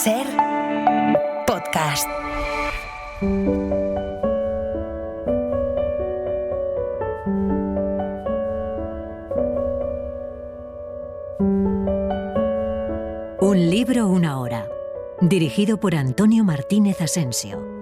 Ser podcast. Un libro, una hora. Dirigido por Antonio Martínez Asensio.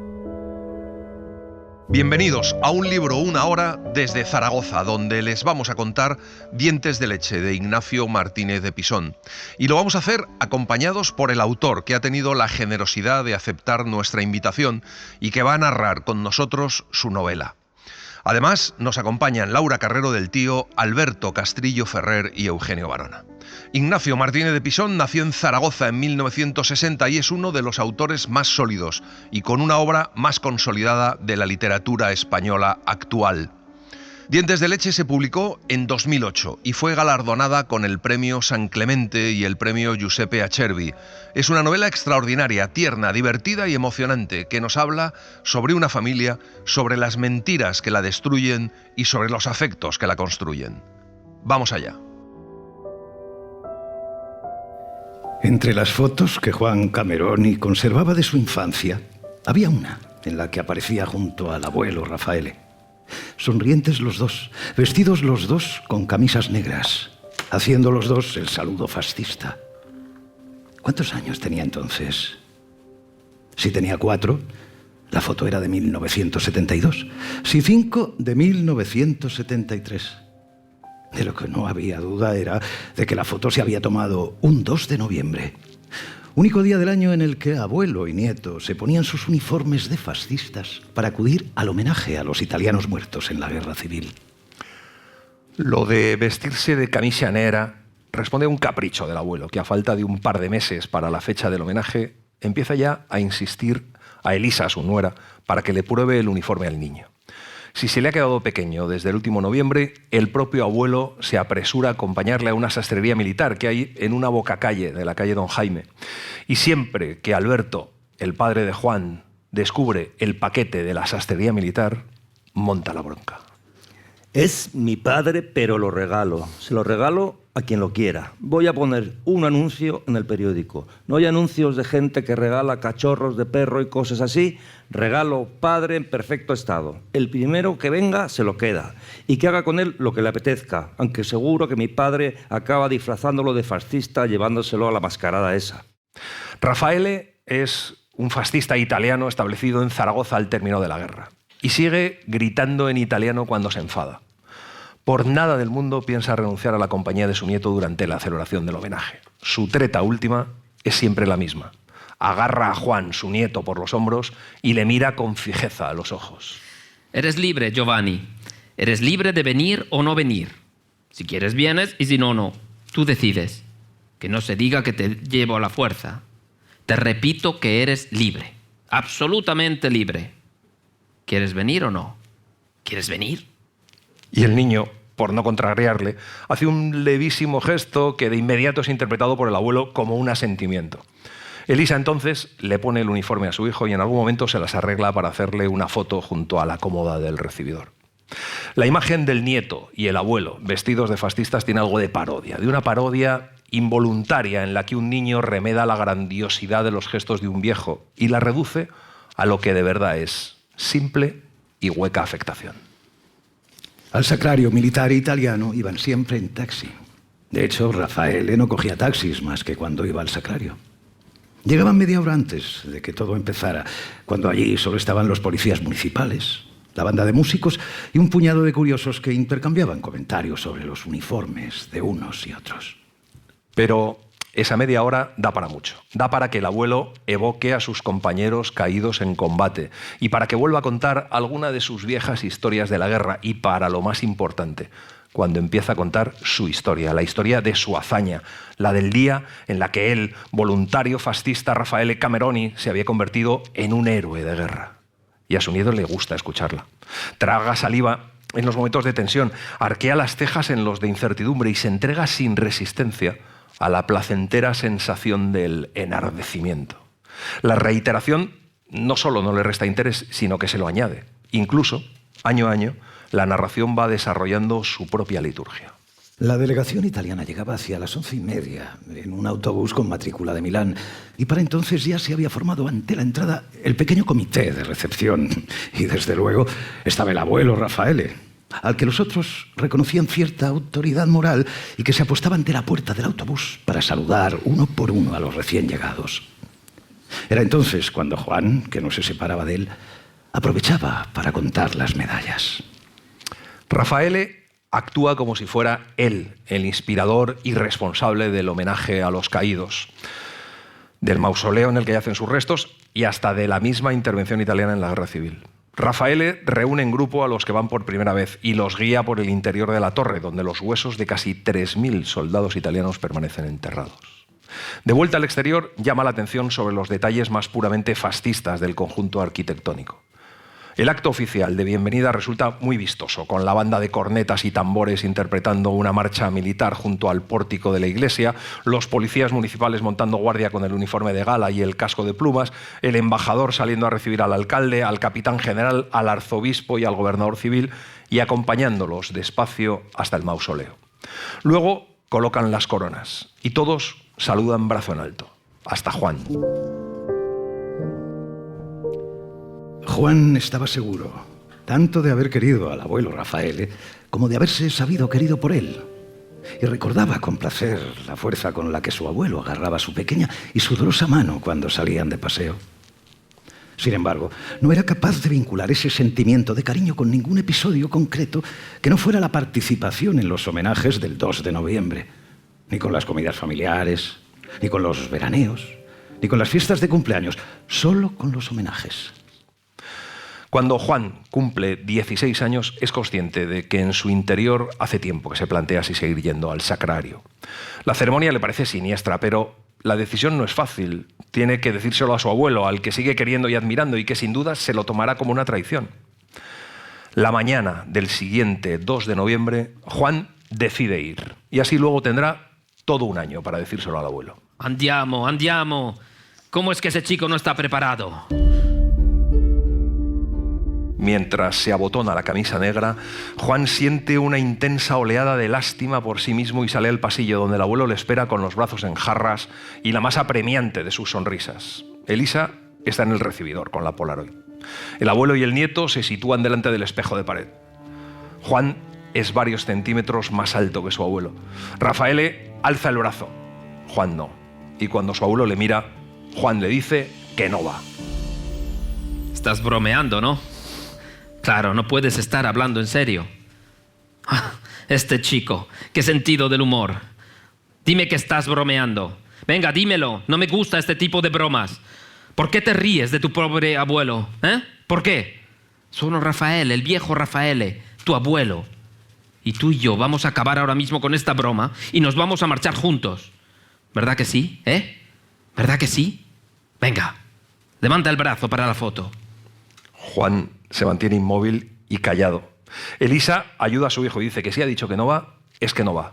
Bienvenidos a Un libro, una hora desde Zaragoza, donde les vamos a contar Dientes de leche de Ignacio Martínez de Pisón. Y lo vamos a hacer acompañados por el autor, que ha tenido la generosidad de aceptar nuestra invitación y que va a narrar con nosotros su novela. Además, nos acompañan Laura Carrero del Tío, Alberto Castrillo Ferrer y Eugenio Barona. Ignacio Martínez de Pisón nació en Zaragoza en 1960 y es uno de los autores más sólidos y con una obra más consolidada de la literatura española actual. Dientes de leche se publicó en 2008 y fue galardonada con el premio San Clemente y el premio Giuseppe Acerbi. Es una novela extraordinaria, tierna, divertida y emocionante que nos habla sobre una familia, sobre las mentiras que la destruyen y sobre los afectos que la construyen. Vamos allá. Entre las fotos que Juan Cameroni conservaba de su infancia, había una en la que aparecía junto al abuelo Raffaele. Sonrientes los dos, vestidos los dos con camisas negras, haciendo los dos el saludo fascista. ¿Cuántos años tenía entonces? Si tenía 4, la foto era de 1972. Si 5, de 1973. De lo que no había duda era de que la foto se había tomado un 2 de noviembre. Único día del año en el que abuelo y nieto se ponían sus uniformes de fascistas para acudir al homenaje a los italianos muertos en la guerra civil. Lo de vestirse de camisa negra responde a un capricho del abuelo, que a falta de un par de meses para la fecha del homenaje, empieza ya a insistir a Elisa, su nuera, para que le pruebe el uniforme al niño. Si se le ha quedado pequeño desde el último noviembre, el propio abuelo se apresura a acompañarle a una sastrería militar que hay en una bocacalle de la calle Don Jaime. Y siempre que Alberto, el padre de Juan, descubre el paquete de la sastrería militar, monta la bronca. Es mi padre, pero lo regalo. Se lo regalo a quien lo quiera. Voy a poner un anuncio en el periódico. No hay anuncios de gente que regala cachorros de perro y cosas así. Regalo padre en perfecto estado. El primero que venga se lo queda. Y que haga con él lo que le apetezca. Aunque seguro que mi padre acaba disfrazándolo de fascista llevándoselo a la mascarada esa. Raffaele es un fascista italiano establecido en Zaragoza al término de la guerra. Y sigue gritando en italiano cuando se enfada. Por nada del mundo piensa renunciar a la compañía de su nieto durante la celebración del homenaje. Su treta última es siempre la misma. Agarra a Juan, su nieto, por los hombros y le mira con fijeza a los ojos. Eres libre, Giovanni. Eres libre de venir o no venir. Si quieres vienes y si no, no. Tú decides. Que no se diga que te llevo a la fuerza. Te repito que eres libre. Absolutamente libre. ¿Quieres venir o no? ¿Quieres venir? Y el niño, por no contrariarle, hace un levísimo gesto que de inmediato es interpretado por el abuelo como un asentimiento. Elisa entonces le pone el uniforme a su hijo y en algún momento se las arregla para hacerle una foto junto a la cómoda del recibidor. La imagen del nieto y el abuelo vestidos de fascistas tiene algo de parodia, de una parodia involuntaria en la que un niño remeda la grandiosidad de los gestos de un viejo y la reduce a lo que de verdad es: simple y hueca afectación. Al sacrario militar italiano iban siempre en taxi. De hecho, Raffaele no cogía taxis más que cuando iba al sacrario. Llegaban media hora antes de que todo empezara, cuando allí solo estaban los policías municipales, la banda de músicos y un puñado de curiosos que intercambiaban comentarios sobre los uniformes de unos y otros. Pero esa media hora da para mucho. Da para que el abuelo evoque a sus compañeros caídos en combate y para que vuelva a contar alguna de sus viejas historias de la guerra y para lo más importante, cuando empieza a contar su historia, la historia de su hazaña, la del día en la que él, voluntario fascista Raffaele Cameroni, se había convertido en un héroe de guerra. Y a su nieto le gusta escucharla. Traga saliva en los momentos de tensión, arquea las cejas en los de incertidumbre y se entrega sin resistencia a la placentera sensación del enardecimiento. La reiteración no solo no le resta interés, sino que se lo añade. Incluso, año a año, la narración va desarrollando su propia liturgia. La delegación italiana llegaba hacia las 11:30 en un autobús con matrícula de Milán, y para entonces ya se había formado ante la entrada el pequeño comité de recepción. Y desde luego estaba el abuelo Raffaele, al que los otros reconocían cierta autoridad moral y que se apostaba ante la puerta del autobús para saludar uno por uno a los recién llegados. Era entonces cuando Juan, que no se separaba de él, aprovechaba para contar las medallas. Raffaele actúa como si fuera él el inspirador y responsable del homenaje a los caídos, del mausoleo en el que yacen sus restos y hasta de la misma intervención italiana en la Guerra Civil. Raffaele reúne en grupo a los que van por primera vez y los guía por el interior de la torre, donde los huesos de casi 3.000 soldados italianos permanecen enterrados. De vuelta al exterior, llama la atención sobre los detalles más puramente fascistas del conjunto arquitectónico. El acto oficial de bienvenida resulta muy vistoso, con la banda de cornetas y tambores interpretando una marcha militar junto al pórtico de la iglesia, los policías municipales montando guardia con el uniforme de gala y el casco de plumas, el embajador saliendo a recibir al alcalde, al capitán general, al arzobispo y al gobernador civil, y acompañándolos despacio hasta el mausoleo. Luego colocan las coronas y todos saludan brazo en alto, hasta Juan. Juan estaba seguro, tanto de haber querido al abuelo Raffaele como de haberse sabido querido por él. Y recordaba con placer la fuerza con la que su abuelo agarraba su pequeña y sudorosa mano cuando salían de paseo. Sin embargo, no era capaz de vincular ese sentimiento de cariño con ningún episodio concreto que no fuera la participación en los homenajes del 2 de noviembre, ni con las comidas familiares, ni con los veraneos, ni con las fiestas de cumpleaños, solo con los homenajes. Cuando Juan cumple 16 años, es consciente de que en su interior hace tiempo que se plantea si seguir yendo al sacrario. La ceremonia le parece siniestra, pero la decisión no es fácil. Tiene que decírselo a su abuelo, al que sigue queriendo y admirando y que sin duda se lo tomará como una traición. La mañana del siguiente 2 de noviembre, Juan decide ir. Y así luego tendrá todo un año para decírselo al abuelo. Andiamo, andiamo. ¿Cómo es que ese chico no está preparado? Mientras se abotona la camisa negra, Juan siente una intensa oleada de lástima por sí mismo y sale al pasillo donde el abuelo le espera con los brazos en jarras y la más apremiante de sus sonrisas. Elisa está en el recibidor con la Polaroid. El abuelo y el nieto se sitúan delante del espejo de pared. Juan es varios centímetros más alto que su abuelo. Raffaele alza el brazo. Juan no. Y cuando su abuelo le mira, Juan le dice que no va. Estás bromeando, ¿no? Claro, no puedes estar hablando en serio. Este chico, qué sentido del humor. Dime que estás bromeando. Venga, dímelo. No me gusta este tipo de bromas. ¿Por qué te ríes de tu pobre abuelo? ¿Por qué? Sono Raffaele, el viejo Raffaele, tu abuelo. Y tú y yo vamos a acabar ahora mismo con esta broma y nos vamos a marchar juntos. ¿Verdad que sí? ¿Verdad que sí? Venga, levanta el brazo para la foto. Juan se mantiene inmóvil y callado. Elisa ayuda a su hijo y dice que si ha dicho que no va, es que no va.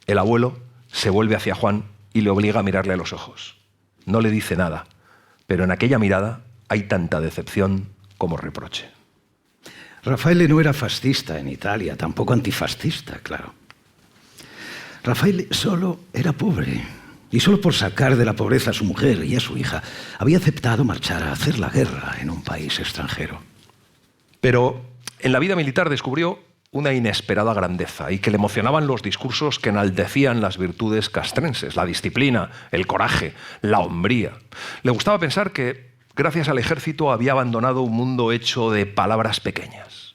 El abuelo se vuelve hacia Juan y le obliga a mirarle a los ojos. No le dice nada, pero en aquella mirada hay tanta decepción como reproche. Raffaele no era fascista en Italia, tampoco antifascista, claro. Raffaele solo era pobre, y solo por sacar de la pobreza a su mujer y a su hija, había aceptado marchar a hacer la guerra en un país extranjero. Pero en la vida militar descubrió una inesperada grandeza y que le emocionaban los discursos que enaltecían las virtudes castrenses, la disciplina, el coraje, la hombría. Le gustaba pensar que, gracias al ejército, había abandonado un mundo hecho de palabras pequeñas.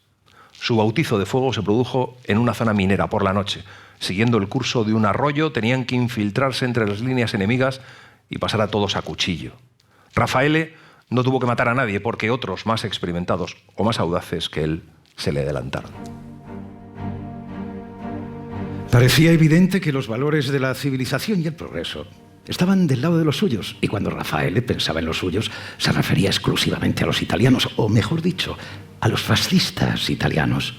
Su bautizo de fuego se produjo en una zona minera por la noche. Siguiendo el curso de un arroyo, tenían que infiltrarse entre las líneas enemigas y pasar a todos a cuchillo. Raffaele no tuvo que matar a nadie porque otros más experimentados o más audaces que él se le adelantaron. Parecía evidente que los valores de la civilización y el progreso estaban del lado de los suyos, y cuando Raffaele pensaba en los suyos, se refería exclusivamente a los italianos, o mejor dicho, a los fascistas italianos.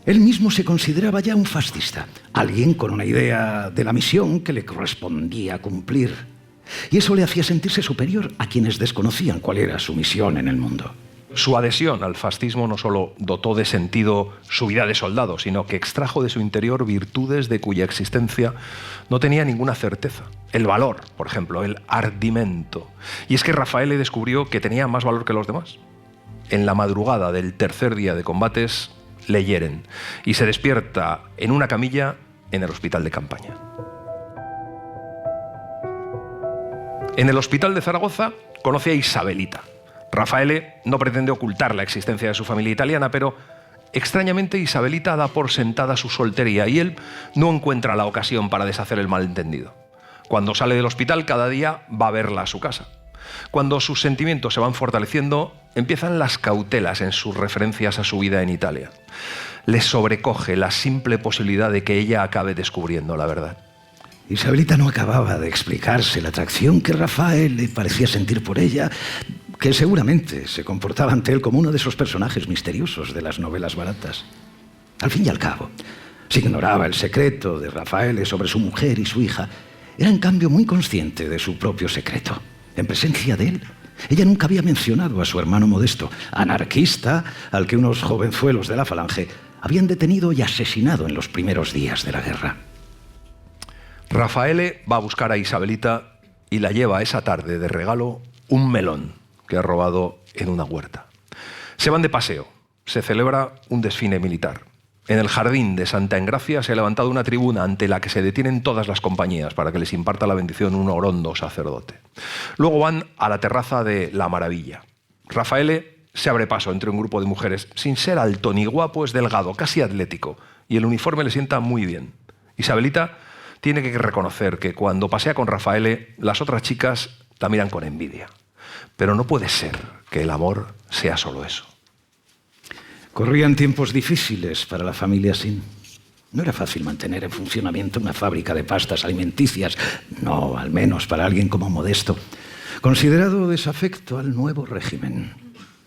Él mismo se consideraba ya un fascista, alguien con una idea de la misión que le correspondía cumplir. Y eso le hacía sentirse superior a quienes desconocían cuál era su misión en el mundo. Su adhesión al fascismo no solo dotó de sentido su vida de soldado, sino que extrajo de su interior virtudes de cuya existencia no tenía ninguna certeza. El valor, por ejemplo, el ardimento. Y es que Raffaele descubrió que tenía más valor que los demás. En la madrugada del tercer día de combates le hieren y se despierta en una camilla en el hospital de campaña. En el hospital de Zaragoza conoce a Isabelita. Raffaele no pretende ocultar la existencia de su familia italiana, pero extrañamente Isabelita da por sentada su soltería y él no encuentra la ocasión para deshacer el malentendido. Cuando sale del hospital, cada día va a verla a su casa. Cuando sus sentimientos se van fortaleciendo, empiezan las cautelas en sus referencias a su vida en Italia. Le sobrecoge la simple posibilidad de que ella acabe descubriendo la verdad. Isabelita no acababa de explicarse la atracción que Raffaele parecía sentir por ella, que seguramente se comportaba ante él como uno de esos personajes misteriosos de las novelas baratas. Al fin y al cabo, si ignoraba el secreto de Raffaele sobre su mujer y su hija, era en cambio muy consciente de su propio secreto. En presencia de él, ella nunca había mencionado a su hermano Modesto, anarquista al que unos jovenzuelos de la Falange habían detenido y asesinado en los primeros días de la guerra. Raffaele va a buscar a Isabelita y la lleva esa tarde de regalo un melón que ha robado en una huerta. Se van de paseo, se celebra un desfile militar. En el jardín de Santa Engracia se ha levantado una tribuna ante la que se detienen todas las compañías para que les imparta la bendición un orondo sacerdote. Luego van a la terraza de La Maravilla. Raffaele se abre paso entre un grupo de mujeres. Sin ser alto ni guapo, es delgado, casi atlético, y el uniforme le sienta muy bien. Isabelita tiene que reconocer que cuando pasea con Raffaele, las otras chicas la miran con envidia. Pero no puede ser que el amor sea solo eso. Corrían tiempos difíciles para la familia Sin. No era fácil mantener en funcionamiento una fábrica de pastas alimenticias, no, al menos para alguien como Modesto, considerado desafecto al nuevo régimen.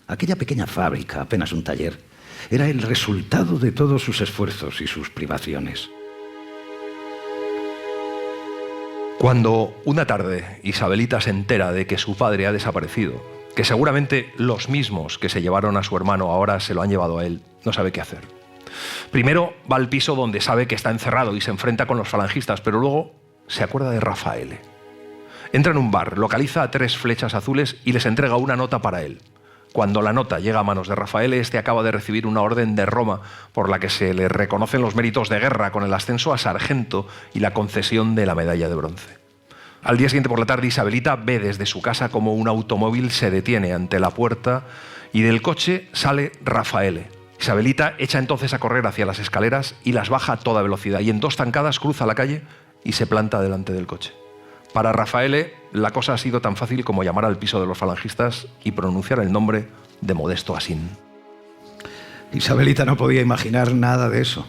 Aquella pequeña fábrica, apenas un taller, era el resultado de todos sus esfuerzos y sus privaciones. Cuando una tarde Isabelita se entera de que su padre ha desaparecido, que seguramente los mismos que se llevaron a su hermano ahora se lo han llevado a él, no sabe qué hacer. Primero va al piso donde sabe que está encerrado y se enfrenta con los falangistas, pero luego se acuerda de Raffaele. Entra en un bar, localiza a 3 flechas azules y les entrega una nota para él. Cuando la nota llega a manos de Raffaele, este acaba de recibir una orden de Roma por la que se le reconocen los méritos de guerra con el ascenso a sargento y la concesión de la medalla de bronce. Al día siguiente por la tarde, Isabelita ve desde su casa como un automóvil se detiene ante la puerta y del coche sale Raffaele. Isabelita echa entonces a correr hacia las escaleras y las baja a toda velocidad y en 2 zancadas cruza la calle y se planta delante del coche. Para Raffaele, la cosa ha sido tan fácil como llamar al piso de los falangistas y pronunciar el nombre de Modesto Asín. Isabelita no podía imaginar nada de eso.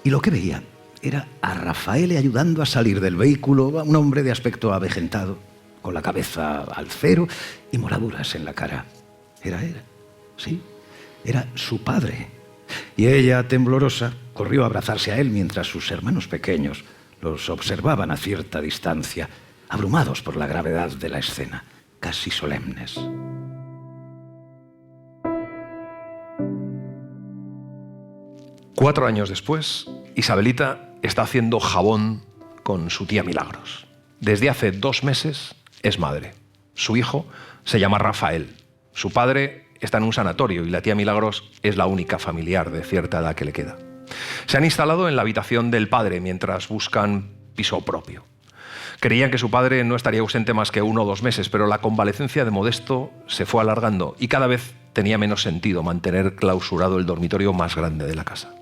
Y lo que veía era a Raffaele ayudando a salir del vehículo a un hombre de aspecto avejentado, con la cabeza al cero y moraduras en la cara. Era él, sí, era su padre. Y ella, temblorosa, corrió a abrazarse a él mientras sus hermanos pequeños los observaban a cierta distancia, abrumados por la gravedad de la escena, casi solemnes. Cuatro años después, Isabelita está haciendo jabón con su tía Milagros. Desde hace 2 meses es madre. Su hijo se llama Rafael. Su padre está en un sanatorio y la tía Milagros es la única familiar de cierta edad que le queda. Se han instalado en la habitación del padre mientras buscan piso propio. Creían que su padre no estaría ausente más que 1 o 2 meses, pero la convalecencia de Modesto se fue alargando y cada vez tenía menos sentido mantener clausurado el dormitorio más grande de la casa.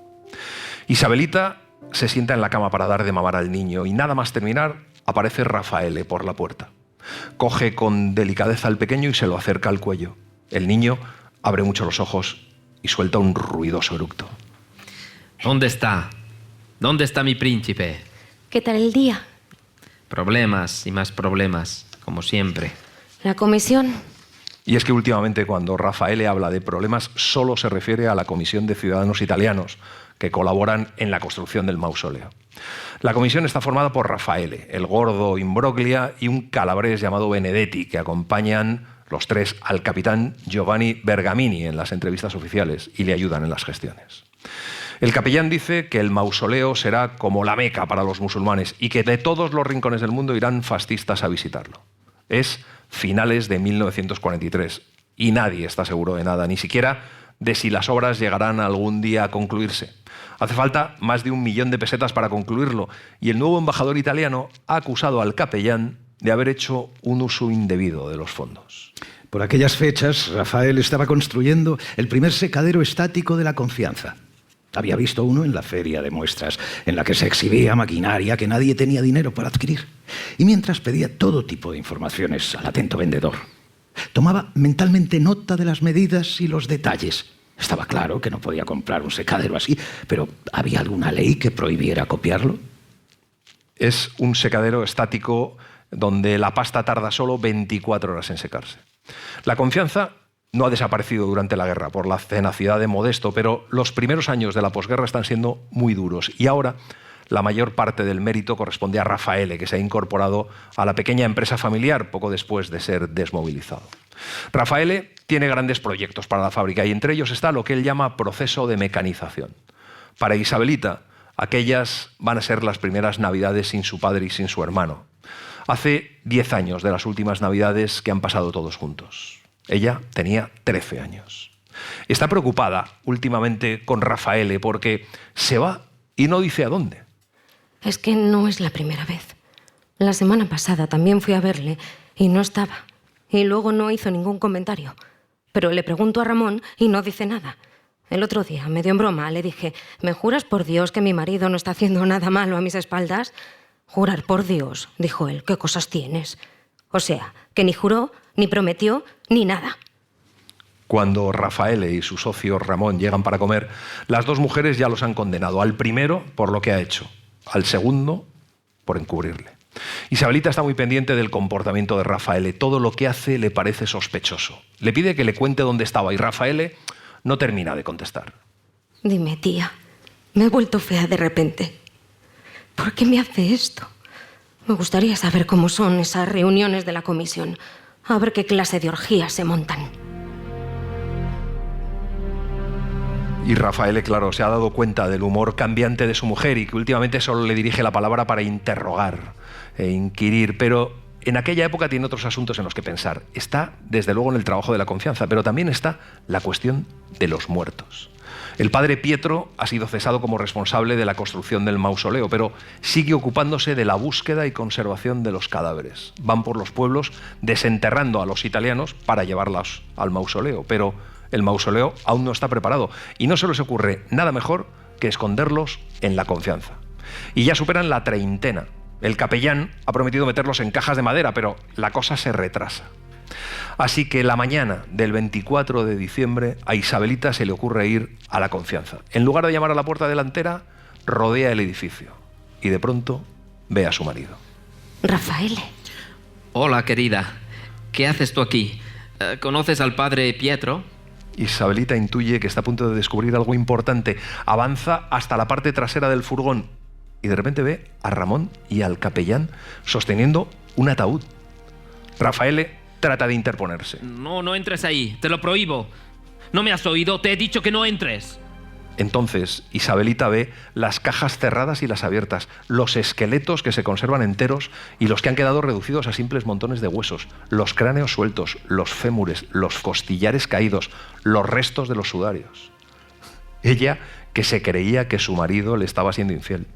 Isabelita se sienta en la cama para dar de mamar al niño y nada más terminar aparece Raffaele por la puerta. Coge con delicadeza al pequeño y se lo acerca al cuello. El niño abre mucho los ojos y suelta un ruidoso eructo. ¿Dónde está? ¿Dónde está mi príncipe? ¿Qué tal el día? Problemas y más problemas, como siempre. La comisión. Y es que últimamente cuando Raffaele habla de problemas solo se refiere a la Comisión de Ciudadanos Italianos que colaboran en la construcción del mausoleo. La comisión está formada por Raffaele, el gordo Imbroglia y un calabrés llamado Benedetti que acompañan los tres al capitán Giovanni Bergamini en las entrevistas oficiales y le ayudan en las gestiones. El capellán dice que el mausoleo será como la Meca para los musulmanes y que de todos los rincones del mundo irán fascistas a visitarlo. Es finales de 1943 y nadie está seguro de nada, ni siquiera de si las obras llegarán algún día a concluirse. Hace falta más de 1 millón de pesetas para concluirlo y el nuevo embajador italiano ha acusado al capellán de haber hecho un uso indebido de los fondos. Por aquellas fechas, Rafael estaba construyendo el primer secadero estático de la confianza. Había visto uno en la feria de muestras, en la que se exhibía maquinaria que nadie tenía dinero para adquirir. Y mientras pedía todo tipo de informaciones al atento vendedor, tomaba mentalmente nota de las medidas y los detalles. Estaba claro que no podía comprar un secadero así, pero ¿había alguna ley que prohibiera copiarlo? Es un secadero estático donde la pasta tarda solo 24 horas en secarse. La confianza no ha desaparecido durante la guerra por la tenacidad de Modesto, pero los primeros años de la posguerra están siendo muy duros y ahora la mayor parte del mérito corresponde a Raffaele, que se ha incorporado a la pequeña empresa familiar poco después de ser desmovilizado. Raffaele tiene grandes proyectos para la fábrica y entre ellos está lo que él llama proceso de mecanización. Para Isabelita, aquellas van a ser las primeras navidades sin su padre y sin su hermano. Hace 10 años de las últimas navidades que han pasado todos juntos. Ella tenía 13 años. Está preocupada últimamente con Raffaele porque se va y no dice a dónde. Es que no es la primera vez. La semana pasada también fui a verle y no estaba. Y luego no hizo ningún comentario. Pero le pregunto a Ramón y no dice nada. El otro día, medio en broma, le dije: ¿me juras por Dios que mi marido no está haciendo nada malo a mis espaldas? Jurar por Dios, dijo él, ¿qué cosas tienes? O sea, que ni juró, ni prometió, ni nada. Cuando Raffaele y su socio Ramón llegan para comer, las dos mujeres ya los han condenado. Al primero, por lo que ha hecho. Al segundo, por encubrirle. Isabelita está muy pendiente del comportamiento de Raffaele. Todo lo que hace le parece sospechoso. Le pide que le cuente dónde estaba y Raffaele no termina de contestar. Dime, tía, me he vuelto fea de repente. ¿Por qué me hace esto? Me gustaría saber cómo son esas reuniones de la comisión. A ver qué clase de orgías se montan. Y Raffaele, claro, se ha dado cuenta del humor cambiante de su mujer y que últimamente solo le dirige la palabra para interrogar e inquirir, pero en aquella época tiene otros asuntos en los que pensar. Está, desde luego, en el trabajo de la confianza, pero también está la cuestión de los muertos. El padre Pietro ha sido cesado como responsable de la construcción del mausoleo, pero sigue ocupándose de la búsqueda y conservación de los cadáveres. Van por los pueblos desenterrando a los italianos para llevarlos al mausoleo, pero el mausoleo aún no está preparado y no se les ocurre nada mejor que esconderlos en la confianza. Y ya superan la 30. El capellán ha prometido meterlos en cajas de madera, pero la cosa se retrasa. Así que la mañana del 24 de diciembre a Isabelita se le ocurre ir a la confianza. En lugar de llamar a la puerta delantera, rodea el edificio y de pronto ve a su marido. Raffaele. Hola, querida. ¿Qué haces tú aquí? ¿Conoces al padre Pietro? Isabelita intuye que está a punto de descubrir algo importante. Avanza hasta la parte trasera del furgón y de repente ve a Ramón y al capellán sosteniendo un ataúd. Raffaele trata de interponerse. No entres ahí, te lo prohíbo. ¿No me has oído? Te he dicho que no entres. Entonces, Isabelita ve las cajas cerradas y las abiertas, los esqueletos que se conservan enteros y los que han quedado reducidos a simples montones de huesos, los cráneos sueltos, los fémures, los costillares caídos, los restos de los sudarios. Ella, que se creía que su marido le estaba siendo infiel.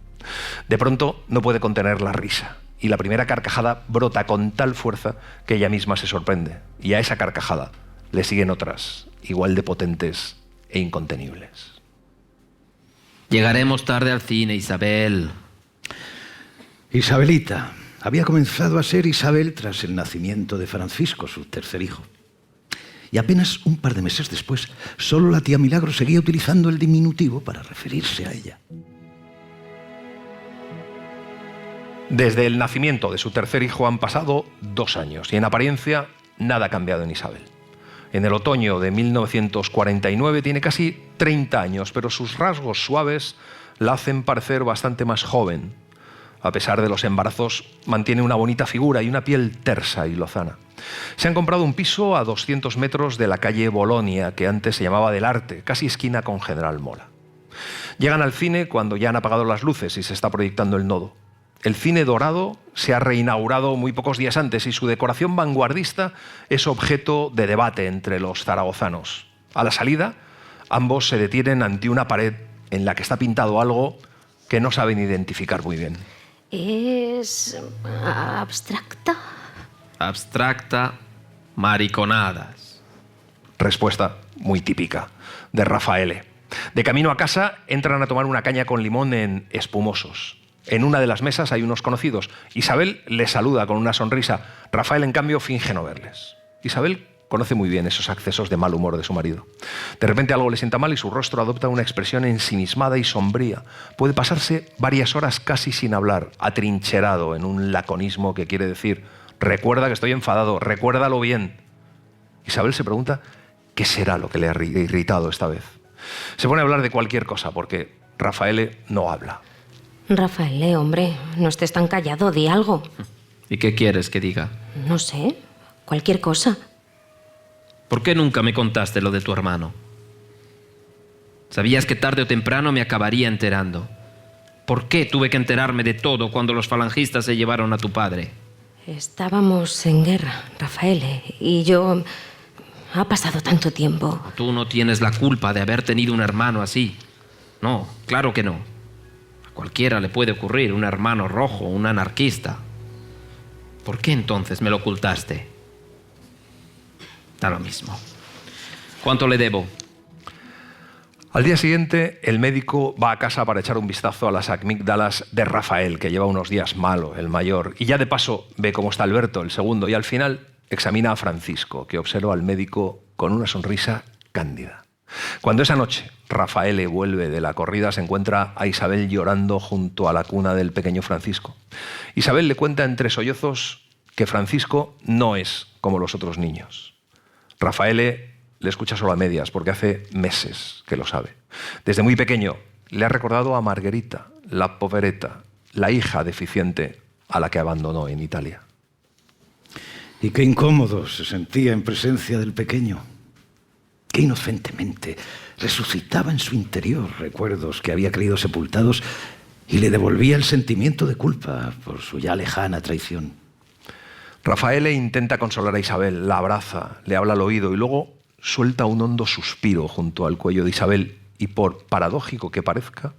De pronto no puede contener la risa y la primera carcajada brota con tal fuerza que ella misma se sorprende. Y a esa carcajada le siguen otras, igual de potentes e incontenibles. Llegaremos tarde al cine, Isabel. Isabelita había comenzado a ser Isabel tras el nacimiento de Francisco, su tercer hijo. Y apenas un par de meses después, solo la tía Milagro seguía utilizando el diminutivo para referirse a ella. Desde el nacimiento de su tercer hijo han pasado 2 años y en apariencia nada ha cambiado en Isabel. En el otoño de 1949 tiene casi 30 años, pero sus rasgos suaves la hacen parecer bastante más joven. A pesar de los embarazos, mantiene una bonita figura y una piel tersa y lozana. Se han comprado un piso a 200 metros de la calle Bolonia, que antes se llamaba del Arte, casi esquina con General Mola. Llegan al cine cuando ya han apagado las luces y se está proyectando El Nodo. El cine dorado se ha reinaugurado muy pocos días antes y su decoración vanguardista es objeto de debate entre los zaragozanos. A la salida, ambos se detienen ante una pared en la que está pintado algo que no saben identificar muy bien. ¿Es abstracta? Abstracta, mariconadas. Respuesta muy típica de Raffaele. De camino a casa, entran a tomar una caña con limón en Espumosos. En una de las mesas hay unos conocidos. Isabel les saluda con una sonrisa. Rafael, en cambio, finge no verles. Isabel conoce muy bien esos accesos de mal humor de su marido. De repente algo le sienta mal y su rostro adopta una expresión ensimismada y sombría. Puede pasarse varias horas casi sin hablar, atrincherado en un laconismo que quiere decir: recuerda que estoy enfadado, recuérdalo bien. Isabel se pregunta qué será lo que le ha irritado esta vez. Se pone a hablar de cualquier cosa porque Raffaele no habla. Rafael, hombre, no estés tan callado, di algo. ¿Y qué quieres que diga? No sé, cualquier cosa. ¿Por qué nunca me contaste lo de tu hermano? Sabías que tarde o temprano me acabaría enterando. ¿Por qué tuve que enterarme de todo cuando los falangistas se llevaron a tu padre? Estábamos en guerra, Rafael, y yo... Ha pasado tanto tiempo. Tú no tienes la culpa de haber tenido un hermano así. No, claro que no. A cualquiera le puede ocurrir un hermano rojo, un anarquista. ¿Por qué entonces me lo ocultaste? Da lo mismo. ¿Cuánto le debo? Al día siguiente, el médico va a casa para echar un vistazo a las amígdalas de Rafael, que lleva unos días malo, el mayor, y ya de paso ve cómo está Alberto, el segundo, y al final examina a Francisco, que observa al médico con una sonrisa cándida. Cuando esa noche Rafael vuelve de la corrida, se encuentra a Isabel llorando junto a la cuna del pequeño Francisco. Isabel le cuenta entre sollozos que Francisco no es como los otros niños. Rafael le escucha solo a medias porque hace meses que lo sabe. Desde muy pequeño le ha recordado a Margherita, la povereta, la hija deficiente a la que abandonó en Italia. Y qué incómodo se sentía en presencia del pequeño. Qué inocentemente resucitaba en su interior recuerdos que había creído sepultados y le devolvía el sentimiento de culpa por su ya lejana traición. Rafael intenta consolar a Isabel, la abraza, le habla al oído y luego suelta un hondo suspiro junto al cuello de Isabel y, por paradójico que parezca,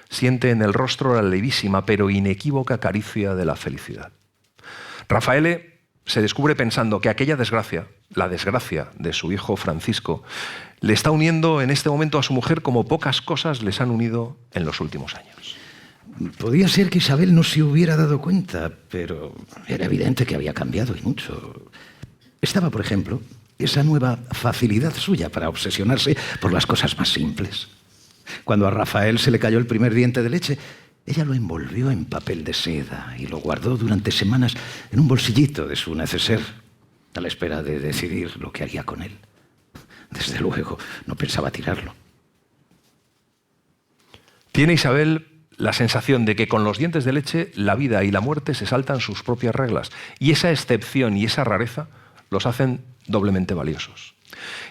siente en el rostro la levísima pero inequívoca caricia de la felicidad. Rafael se descubre pensando que aquella desgracia, la desgracia de su hijo Francisco, le está uniendo en este momento a su mujer como pocas cosas les han unido en los últimos años. Podía ser que Isabel no se hubiera dado cuenta, pero era evidente que había cambiado y mucho. Estaba, por ejemplo, esa nueva facilidad suya para obsesionarse por las cosas más simples. Cuando a Rafael se le cayó el primer diente de leche, ella lo envolvió en papel de seda y lo guardó durante semanas en un bolsillito de su neceser, a la espera de decidir lo que haría con él. Desde luego, no pensaba tirarlo. Tiene Isabel la sensación de que con los dientes de leche la vida y la muerte se saltan sus propias reglas, y esa excepción y esa rareza los hacen doblemente valiosos.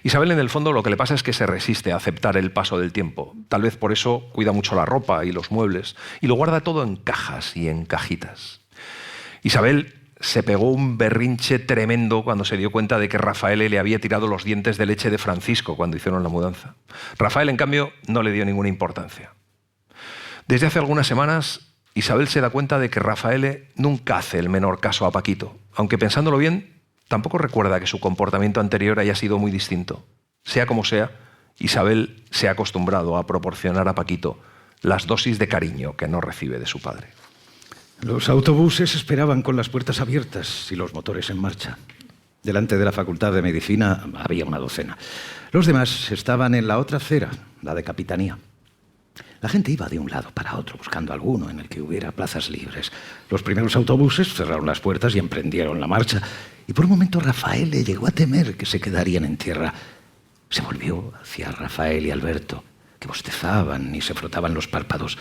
Isabel, en el fondo, lo que le pasa es que se resiste a aceptar el paso del tiempo. Tal vez por eso cuida mucho la ropa y los muebles y lo guarda todo en cajas y en cajitas. Isabel se pegó un berrinche tremendo cuando se dio cuenta de que Rafael le había tirado los dientes de leche de Francisco cuando hicieron la mudanza. Rafael, en cambio, no le dio ninguna importancia. Desde hace algunas semanas, Isabel se da cuenta de que Rafael nunca hace el menor caso a Paquito, aunque pensándolo bien, tampoco recuerda que su comportamiento anterior haya sido muy distinto. Sea como sea, Isabel se ha acostumbrado a proporcionar a Paquito las dosis de cariño que no recibe de su padre. Los autobuses esperaban con las puertas abiertas y los motores en marcha. Delante de la Facultad de Medicina había una docena. Los demás estaban en la otra acera, la de Capitanía. La gente iba de un lado para otro buscando alguno en el que hubiera plazas libres. Los primeros autobuses cerraron las puertas y emprendieron la marcha. Y por un momento Rafael llegó a temer que se quedarían en tierra. Se volvió hacia Rafael y Alberto, que bostezaban y se frotaban los párpados.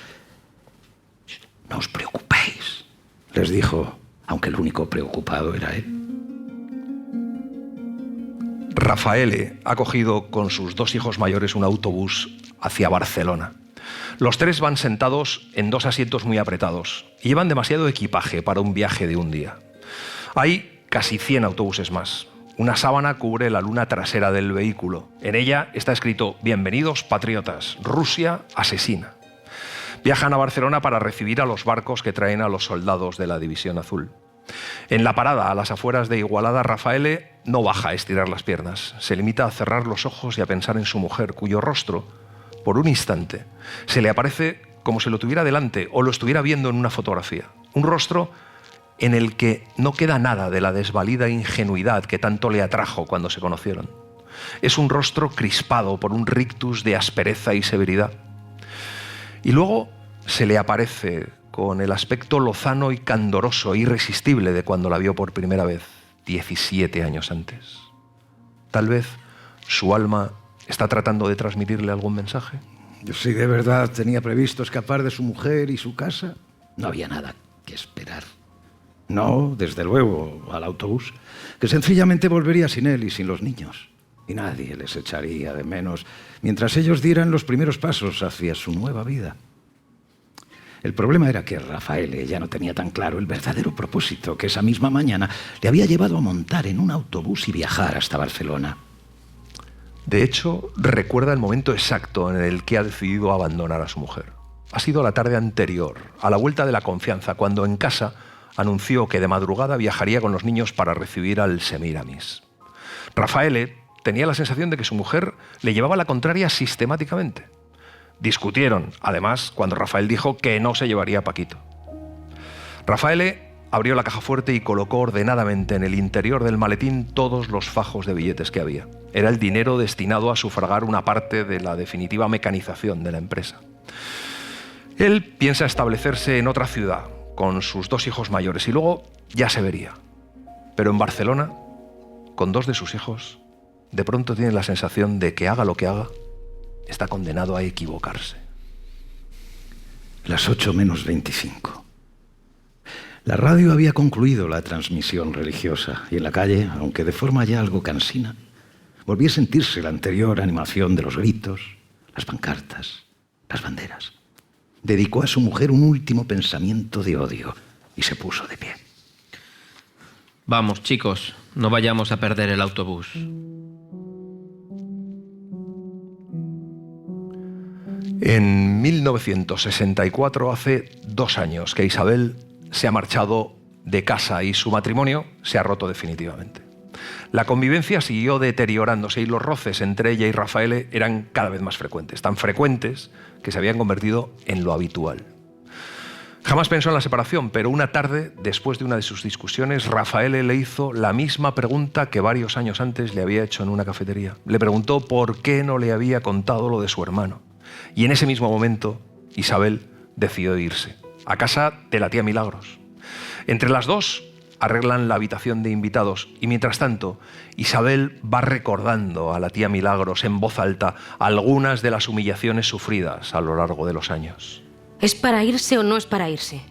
«No os preocupéis», les dijo, aunque el único preocupado era él. Rafaele ha cogido con sus 2 hijos mayores un autobús hacia Barcelona. Los 3 van sentados en 2 asientos muy apretados y llevan demasiado equipaje para un viaje de un día. Hay casi 100 autobuses más. Una sábana cubre la luna trasera del vehículo. En ella está escrito: «Bienvenidos, patriotas. Rusia asesina». Viajan a Barcelona para recibir a los barcos que traen a los soldados de la División Azul. En la parada, a las afueras de Igualada, Rafaele no baja a estirar las piernas. Se limita a cerrar los ojos y a pensar en su mujer, cuyo rostro, por un instante, se le aparece como si lo tuviera delante o lo estuviera viendo en una fotografía. Un rostro en el que no queda nada de la desvalida ingenuidad que tanto le atrajo cuando se conocieron. Es un rostro crispado por un rictus de aspereza y severidad. Y luego se le aparece con el aspecto lozano y candoroso, irresistible de cuando la vio por primera vez, 17 años antes. Tal vez su alma está tratando de transmitirle algún mensaje. Si de verdad tenía previsto escapar de su mujer y su casa, no había nada que esperar. No, desde luego, al autobús, que sencillamente volvería sin él y sin los niños. Y nadie les echaría de menos mientras ellos dieran los primeros pasos hacia su nueva vida. El problema era que Rafaele ya no tenía tan claro el verdadero propósito que esa misma mañana le había llevado a montar en un autobús y viajar hasta Barcelona. De hecho, recuerda el momento exacto en el que ha decidido abandonar a su mujer. Ha sido la tarde anterior, a la vuelta de la confianza, cuando en casa anunció que de madrugada viajaría con los niños para recibir al Semiramis. Rafaele tenía la sensación de que su mujer le llevaba la contraria sistemáticamente. Discutieron, además, cuando Rafael dijo que no se llevaría a Paquito. Rafaele abrió la caja fuerte y colocó ordenadamente en el interior del maletín todos los fajos de billetes que había. Era el dinero destinado a sufragar una parte de la definitiva mecanización de la empresa. Él piensa establecerse en otra ciudad con sus 2 hijos mayores y luego ya se vería. Pero en Barcelona, con 2 de sus hijos, de pronto tiene la sensación de que haga lo que haga, está condenado a equivocarse. Las 8 menos 25. La radio había concluido la transmisión religiosa y en la calle, aunque de forma ya algo cansina, volvía a sentirse la anterior animación de los gritos, las pancartas, las banderas. Dedicó a su mujer un último pensamiento de odio y se puso de pie. Vamos, chicos, no vayamos a perder el autobús. En 1964, hace 2 años que Isabel se ha marchado de casa y su matrimonio se ha roto definitivamente. La convivencia siguió deteriorándose y los roces entre ella y Rafaele eran cada vez más frecuentes, tan frecuentes que se habían convertido en lo habitual. Jamás pensó en la separación, pero una tarde, después de una de sus discusiones, Rafaele le hizo la misma pregunta que varios años antes le había hecho en una cafetería. Le preguntó por qué no le había contado lo de su hermano. Y en ese mismo momento, Isabel decidió irse, a casa de la tía Milagros. Entre las 2 arreglan la habitación de invitados y mientras tanto, Isabel va recordando a la tía Milagros en voz alta algunas de las humillaciones sufridas a lo largo de los años. ¿Es para irse o no es para irse?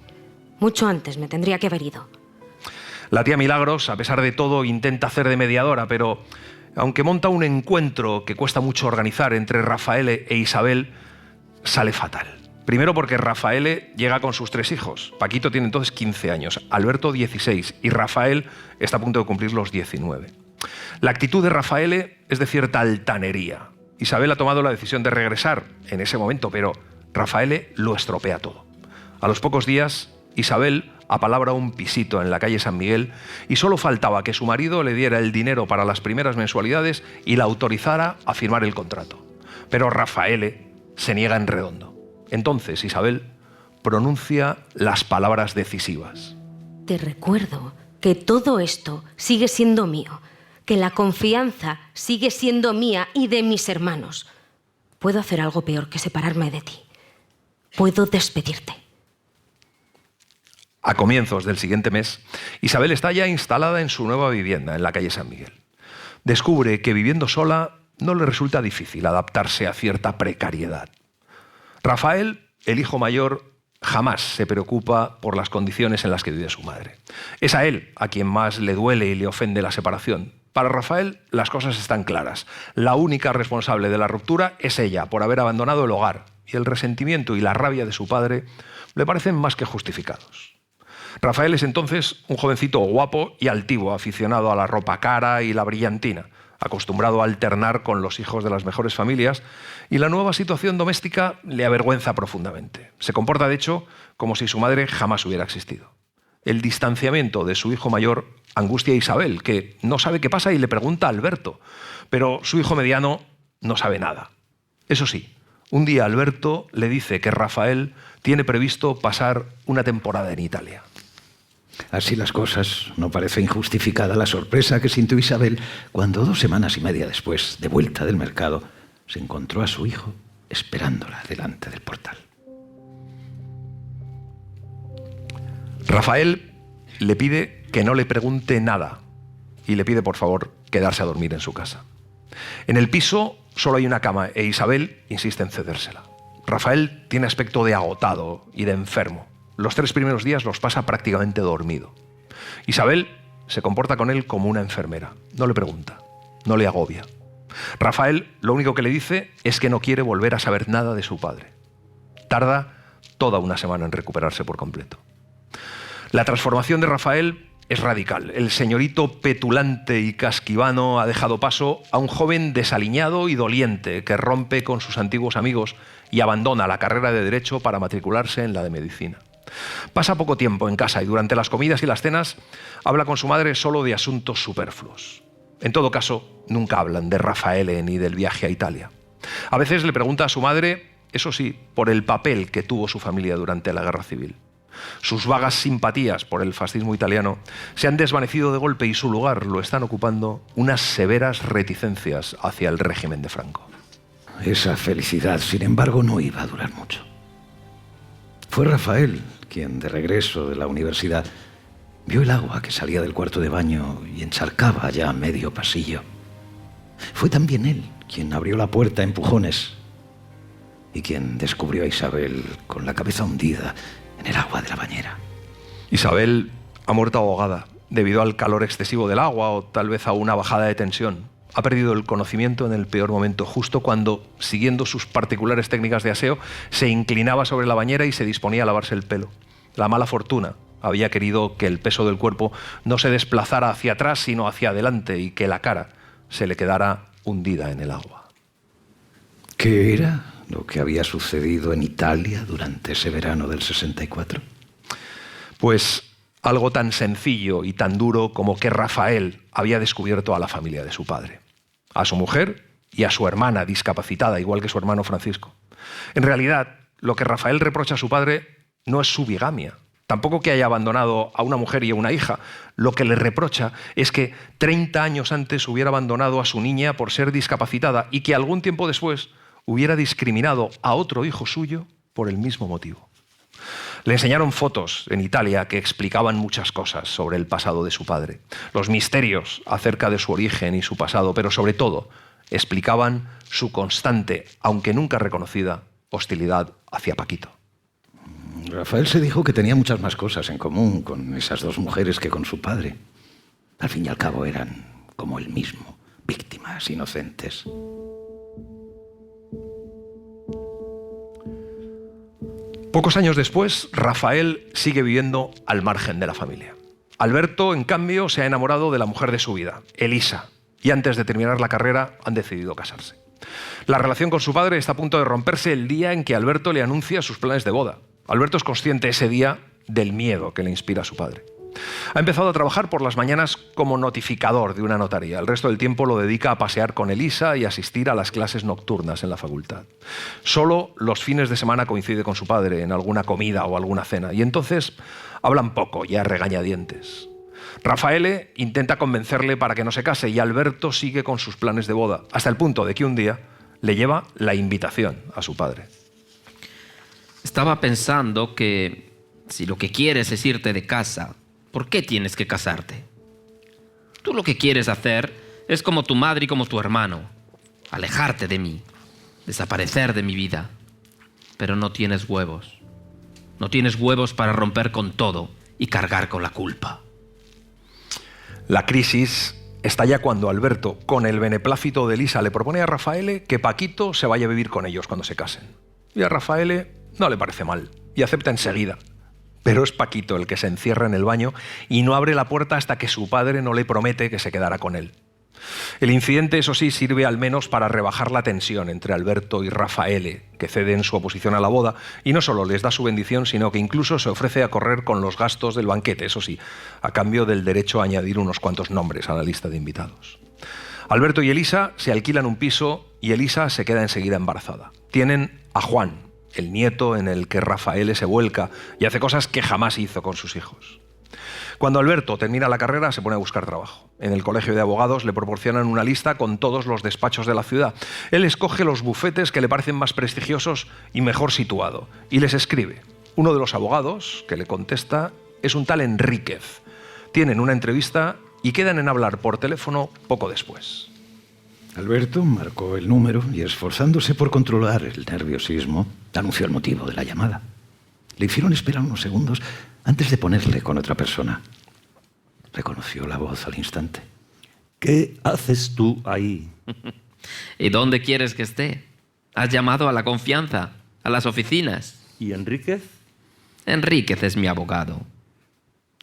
Mucho antes me tendría que haber ido. La tía Milagros, a pesar de todo, intenta hacer de mediadora, pero aunque monta un encuentro que cuesta mucho organizar entre Rafaele e Isabel, sale fatal. Primero porque Rafaele llega con sus 3 hijos. Paquito tiene entonces 15 años, Alberto 16 y Rafael está a punto de cumplir los 19. La actitud de Rafaele es de cierta altanería. Isabel ha tomado la decisión de regresar en ese momento, pero Rafaele lo estropea todo. A los pocos días, Isabel apalabra un pisito en la calle San Miguel y solo faltaba que su marido le diera el dinero para las primeras mensualidades y la autorizara a firmar el contrato. Pero Rafaele se niega en redondo. Entonces Isabel pronuncia las palabras decisivas. Te recuerdo que todo esto sigue siendo mío, que la confianza sigue siendo mía y de mis hermanos. Puedo hacer algo peor que separarme de ti. Puedo despedirte. A comienzos del siguiente mes, Isabel está ya instalada en su nueva vivienda en la calle San Miguel. Descubre que viviendo sola no le resulta difícil adaptarse a cierta precariedad. Rafael, el hijo mayor, jamás se preocupa por las condiciones en las que vive su madre. Es a él a quien más le duele y le ofende la separación, Para Rafael, las cosas están claras. La única responsable de la ruptura es ella, por haber abandonado el hogar, y el resentimiento y la rabia de su padre le parecen más que justificados. Rafael es entonces un jovencito guapo y altivo, aficionado a la ropa cara y la brillantina, acostumbrado a alternar con los hijos de las mejores familias, y la nueva situación doméstica le avergüenza profundamente. Se comporta, de hecho, como si su madre jamás hubiera existido. El distanciamiento de su hijo mayor angustia a Isabel, que no sabe qué pasa y le pregunta a Alberto, pero su hijo mediano no sabe nada. Eso sí, un día Alberto le dice que Rafael tiene previsto pasar una temporada en Italia. Así las cosas, no parece injustificada la sorpresa que sintió Isabel cuando 2 semanas y media después, de vuelta del mercado, se encontró a su hijo esperándola delante del portal. Rafael le pide que no le pregunte nada y le pide, por favor, quedarse a dormir en su casa. En el piso solo hay una cama e Isabel insiste en cedérsela. Rafael tiene aspecto de agotado y de enfermo. Los 3 primeros días los pasa prácticamente dormido. Isabel se comporta con él como una enfermera. No le pregunta, no le agobia. Rafael lo único que le dice es que no quiere volver a saber nada de su padre. Tarda toda una semana en recuperarse por completo. La transformación de Rafael es radical. El señorito petulante y casquivano ha dejado paso a un joven desaliñado y doliente que rompe con sus antiguos amigos y abandona la carrera de Derecho para matricularse en la de Medicina. Pasa poco tiempo en casa y durante las comidas y las cenas habla con su madre solo de asuntos superfluos. En todo caso, nunca hablan de Rafael ni del viaje a Italia. A veces le pregunta a su madre, eso sí, por el papel que tuvo su familia durante la Guerra Civil. Sus vagas simpatías por el fascismo italiano se han desvanecido de golpe y su lugar lo están ocupando unas severas reticencias hacia el régimen de Franco. Esa felicidad, sin embargo, no iba a durar mucho. Fue Rafael quien, de regreso de la universidad, vio el agua que salía del cuarto de baño y encharcaba ya medio pasillo. Fue también él quien abrió la puerta a empujones y quien descubrió a Isabel con la cabeza hundida en el agua de la bañera. Isabel ha muerto ahogada debido al calor excesivo del agua o tal vez a una bajada de tensión. Ha perdido el conocimiento en el peor momento, justo cuando, siguiendo sus particulares técnicas de aseo, se inclinaba sobre la bañera y se disponía a lavarse el pelo. La mala fortuna había querido que el peso del cuerpo no se desplazara hacia atrás, sino hacia adelante, y que la cara se le quedara hundida en el agua. ¿Qué era lo que había sucedido en Italia durante ese verano del 64? Pues algo tan sencillo y tan duro como que Rafael había descubierto a la familia de su padre, a su mujer y a su hermana discapacitada, igual que su hermano Francisco. En realidad, lo que Rafael reprocha a su padre no es su bigamia, tampoco que haya abandonado a una mujer y a una hija. Lo que le reprocha es que 30 años antes hubiera abandonado a su niña por ser discapacitada y que algún tiempo después hubiera discriminado a otro hijo suyo por el mismo motivo. Le enseñaron fotos en Italia que explicaban muchas cosas sobre el pasado de su padre, los misterios acerca de su origen y su pasado, pero sobre todo explicaban su constante, aunque nunca reconocida, hostilidad hacia Paquito. Rafael se dijo que tenía muchas más cosas en común con esas 2 mujeres que con su padre. Al fin y al cabo eran, como él mismo, víctimas inocentes. Pocos años después, Rafael sigue viviendo al margen de la familia. Alberto, en cambio, se ha enamorado de la mujer de su vida, Elisa, y antes de terminar la carrera han decidido casarse. La relación con su padre está a punto de romperse el día en que Alberto le anuncia sus planes de boda. Alberto es consciente ese día del miedo que le inspira a su padre. Ha empezado a trabajar por las mañanas como notificador de una notaría. El resto del tiempo lo dedica a pasear con Elisa y asistir a las clases nocturnas en la facultad. Solo los fines de semana coincide con su padre en alguna comida o alguna cena, y entonces hablan poco y a regañadientes. Rafael intenta convencerle para que no se case y Alberto sigue con sus planes de boda, hasta el punto de que un día le lleva la invitación a su padre. Estaba pensando que si lo que quieres es irte de casa, ¿por qué tienes que casarte? Tú lo que quieres hacer es como tu madre y como tu hermano, alejarte de mí, desaparecer de mi vida. Pero no tienes huevos. No tienes huevos para romper con todo y cargar con la culpa. La crisis está ya cuando Alberto, con el beneplácito de Elisa, le propone a Rafaele que Paquito se vaya a vivir con ellos cuando se casen. Y a Rafaele no le parece mal y acepta enseguida. Pero es Paquito el que se encierra en el baño y no abre la puerta hasta que su padre no le promete que se quedará con él. El incidente, eso sí, sirve al menos para rebajar la tensión entre Alberto y Rafaele, que ceden su oposición a la boda y no solo les da su bendición, sino que incluso se ofrece a correr con los gastos del banquete, eso sí, a cambio del derecho a añadir unos cuantos nombres a la lista de invitados. Alberto y Elisa se alquilan un piso y Elisa se queda enseguida embarazada. Tienen a Juan, el nieto en el que Rafaele se vuelca y hace cosas que jamás hizo con sus hijos. Cuando Alberto termina la carrera se pone a buscar trabajo. En el colegio de abogados le proporcionan una lista con todos los despachos de la ciudad. Él escoge los bufetes que le parecen más prestigiosos y mejor situado y les escribe. Uno de los abogados que le contesta es un tal Enríquez. Tienen una entrevista y quedan en hablar por teléfono poco después. Alberto marcó el número y, esforzándose por controlar el nerviosismo, anunció el motivo de la llamada. Le hicieron esperar unos segundos antes de ponerle con otra persona. Reconoció la voz al instante. ¿Qué haces tú ahí? ¿Y dónde quieres que esté? Has llamado a la confianza, a las oficinas. ¿Y Enríquez? Enríquez es mi abogado.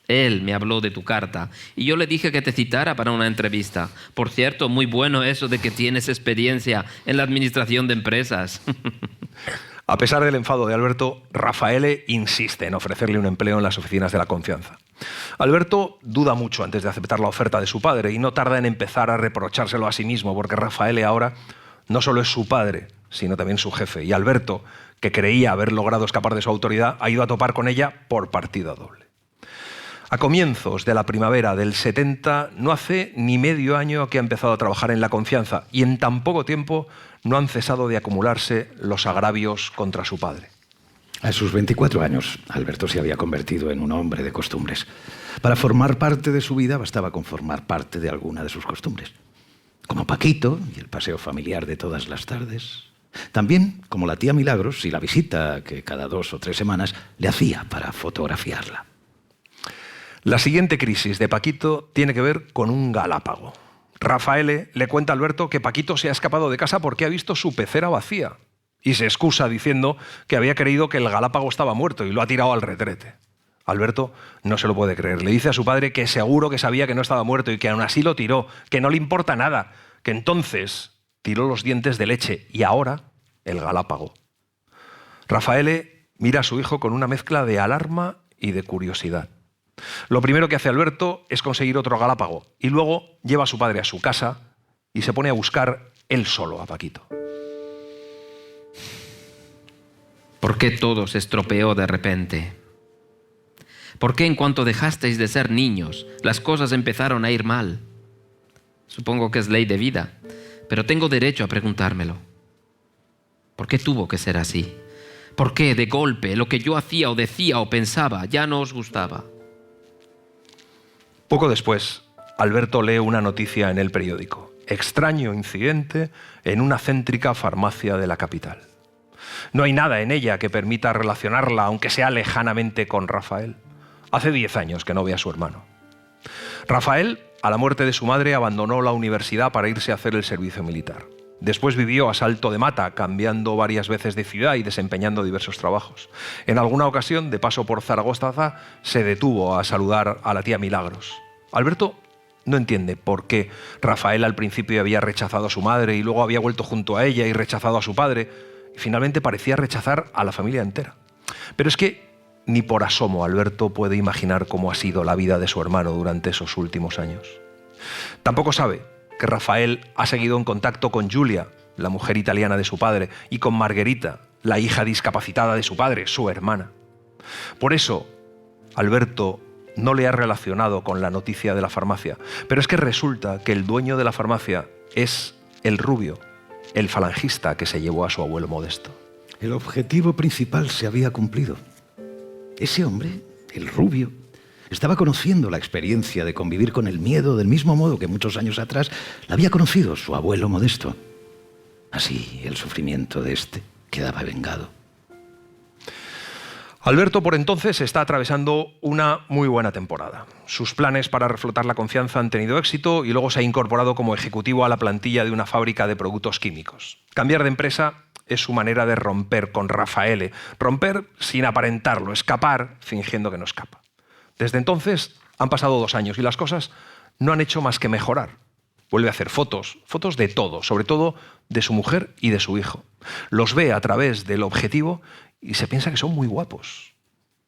Él me habló de tu carta y yo le dije que te citara para una entrevista. Por cierto, muy bueno eso de que tienes experiencia en la administración de empresas. A pesar del enfado de Alberto, Rafaele insiste en ofrecerle un empleo en las oficinas de la confianza. Alberto duda mucho antes de aceptar la oferta de su padre y no tarda en empezar a reprochárselo a sí mismo, porque Rafaele ahora no solo es su padre, sino también su jefe. Y Alberto, que creía haber logrado escapar de su autoridad, ha ido a topar con ella por partida doble. A comienzos de la primavera del 70, no hace ni medio año que ha empezado a trabajar en la confianza y en tan poco tiempo no han cesado de acumularse los agravios contra su padre. A sus 24 años, Alberto se había convertido en un hombre de costumbres. Para formar parte de su vida bastaba con formar parte de alguna de sus costumbres. Como Paquito y el paseo familiar de todas las tardes. También como la tía Milagros y la visita que cada 2 o 3 semanas le hacía para fotografiarla. La siguiente crisis de Paquito tiene que ver con un galápago. Rafaele le cuenta a Alberto que Paquito se ha escapado de casa porque ha visto su pecera vacía y se excusa diciendo que había creído que el galápago estaba muerto y lo ha tirado al retrete. Alberto no se lo puede creer. Le dice a su padre que seguro que sabía que no estaba muerto y que aún así lo tiró, que no le importa nada, que entonces tiró los dientes de leche y ahora el galápago. Rafaele mira a su hijo con una mezcla de alarma y de curiosidad. Lo primero que hace Alberto es conseguir otro galápago y luego lleva a su padre a su casa y se pone a buscar él solo a Paquito. ¿Por qué todo se estropeó de repente? ¿Por qué en cuanto dejasteis de ser niños, las cosas empezaron a ir mal? Supongo que es ley de vida, pero tengo derecho a preguntármelo. ¿Por qué tuvo que ser así? ¿Por qué, de golpe, lo que yo hacía o decía o pensaba ya no os gustaba? Poco después, Alberto lee una noticia en el periódico. Extraño incidente en una céntrica farmacia de la capital. No hay nada en ella que permita relacionarla, aunque sea lejanamente, con Rafael. Hace 10 años que no ve a su hermano. Rafael, a la muerte de su madre, abandonó la universidad para irse a hacer el servicio militar. Después vivió a salto de mata, cambiando varias veces de ciudad y desempeñando diversos trabajos. En alguna ocasión, de paso por Zaragoza, se detuvo a saludar a la tía Milagros. Alberto no entiende por qué Rafael al principio había rechazado a su madre y luego había vuelto junto a ella y rechazado a su padre. Y finalmente parecía rechazar a la familia entera. Pero es que ni por asomo Alberto puede imaginar cómo ha sido la vida de su hermano durante esos últimos años. Tampoco sabe que Rafael ha seguido en contacto con Giulia, la mujer italiana de su padre, y con Margherita, la hija discapacitada de su padre, su hermana. Por eso, Alberto no le ha relacionado con la noticia de la farmacia, pero es que resulta que el dueño de la farmacia es el rubio, el falangista que se llevó a su abuelo Modesto. El objetivo principal se había cumplido. Ese hombre, el rubio, estaba conociendo la experiencia de convivir con el miedo del mismo modo que muchos años atrás la había conocido su abuelo Modesto. Así el sufrimiento de este quedaba vengado. Alberto por entonces está atravesando una muy buena temporada. Sus planes para reflotar la confianza han tenido éxito y luego se ha incorporado como ejecutivo a la plantilla de una fábrica de productos químicos. Cambiar de empresa es su manera de romper con Raffaele. Romper sin aparentarlo, escapar fingiendo que no escapa. Desde entonces han pasado 2 años y las cosas no han hecho más que mejorar. Vuelve a hacer fotos de todo, sobre todo de su mujer y de su hijo. Los ve a través del objetivo y se piensa que son muy guapos.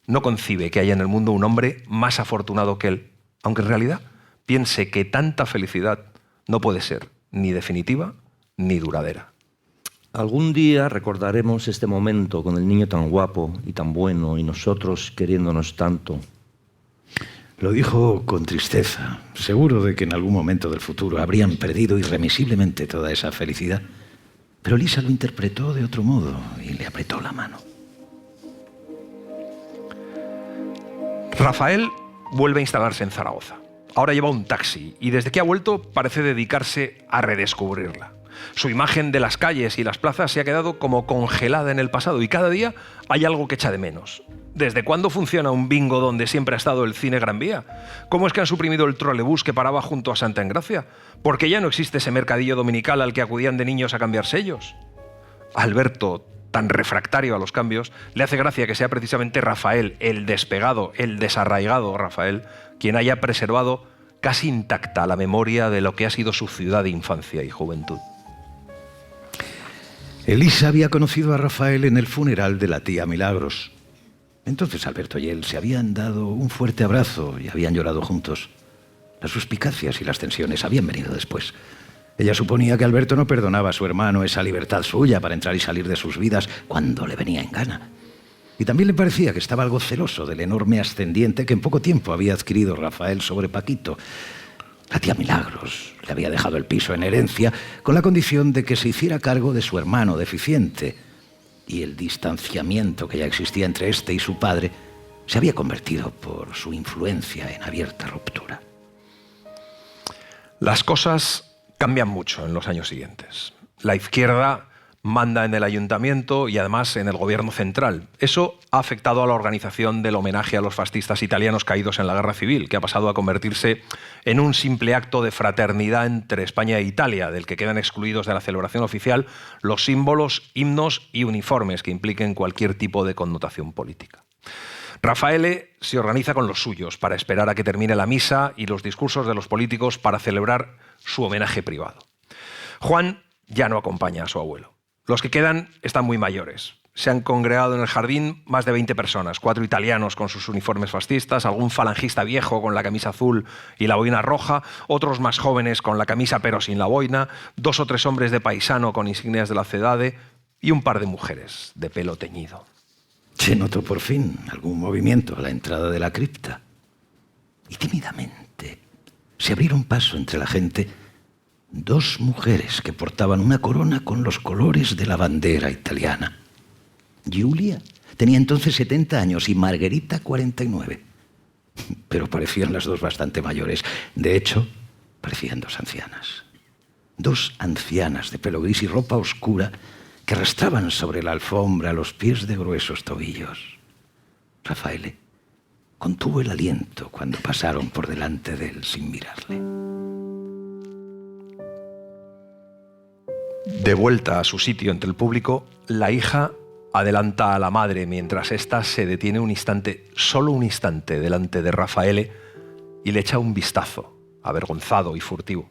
No concibe que haya en el mundo un hombre más afortunado que él, aunque en realidad piense que tanta felicidad no puede ser ni definitiva ni duradera. Algún día recordaremos este momento con el niño tan guapo y tan bueno y nosotros queriéndonos tanto. Lo dijo con tristeza, seguro de que en algún momento del futuro habrían perdido irremisiblemente toda esa felicidad. Pero Lisa lo interpretó de otro modo y le apretó la mano. Rafael vuelve a instalarse en Zaragoza. Ahora lleva un taxi y desde que ha vuelto parece dedicarse a redescubrirla. Su imagen de las calles y las plazas se ha quedado como congelada en el pasado y cada día hay algo que echa de menos. ¿Desde cuándo funciona un bingo donde siempre ha estado el cine Gran Vía? ¿Cómo es que han suprimido el trolebús que paraba junto a Santa Engracia? ¿Por qué ya no existe ese mercadillo dominical al que acudían de niños a cambiar sellos? Alberto, tan refractario a los cambios, le hace gracia que sea precisamente Rafael, el despegado, el desarraigado Rafael, quien haya preservado casi intacta la memoria de lo que ha sido su ciudad de infancia y juventud. Elisa había conocido a Rafael en el funeral de la tía Milagros. Entonces Alberto y él se habían dado un fuerte abrazo y habían llorado juntos. Las suspicacias y las tensiones habían venido después. Ella suponía que Alberto no perdonaba a su hermano esa libertad suya para entrar y salir de sus vidas cuando le venía en gana. Y también le parecía que estaba algo celoso del enorme ascendiente que en poco tiempo había adquirido Rafael sobre Paquito. La tía Milagros le había dejado el piso en herencia con la condición de que se hiciera cargo de su hermano deficiente. Y el distanciamiento que ya existía entre este y su padre se había convertido por su influencia en abierta ruptura. Las cosas cambian mucho en los años siguientes. La izquierda manda en el ayuntamiento y además en el gobierno central. Eso ha afectado a la organización del homenaje a los fascistas italianos caídos en la guerra civil, que ha pasado a convertirse en un simple acto de fraternidad entre España e Italia, del que quedan excluidos de la celebración oficial los símbolos, himnos y uniformes que impliquen cualquier tipo de connotación política. Raffaele se organiza con los suyos para esperar a que termine la misa y los discursos de los políticos para celebrar su homenaje privado. Juan ya no acompaña a su abuelo. Los que quedan están muy mayores. Se han congregado en el jardín más de 20 personas, 4 italianos con sus uniformes fascistas, algún falangista viejo con la camisa azul y la boina roja, otros más jóvenes con la camisa pero sin la boina, 2 o 3 hombres de paisano con insignias de la CEDADE y un par de mujeres de pelo teñido. Se notó por fin algún movimiento a la entrada de la cripta. Y tímidamente se abrieron paso entre la gente 2 mujeres que portaban una corona con los colores de la bandera italiana. Giulia tenía entonces 70 años y Margherita 49. Pero parecían las 2 bastante mayores. De hecho, parecían 2 ancianas. 2 ancianas de pelo gris y ropa oscura que arrastraban sobre la alfombra los pies de gruesos tobillos. Raffaele contuvo el aliento cuando pasaron por delante de él sin mirarle. De vuelta a su sitio entre el público, la hija adelanta a la madre mientras ésta se detiene un instante, solo un instante, delante de Raffaele y le echa un vistazo, avergonzado y furtivo.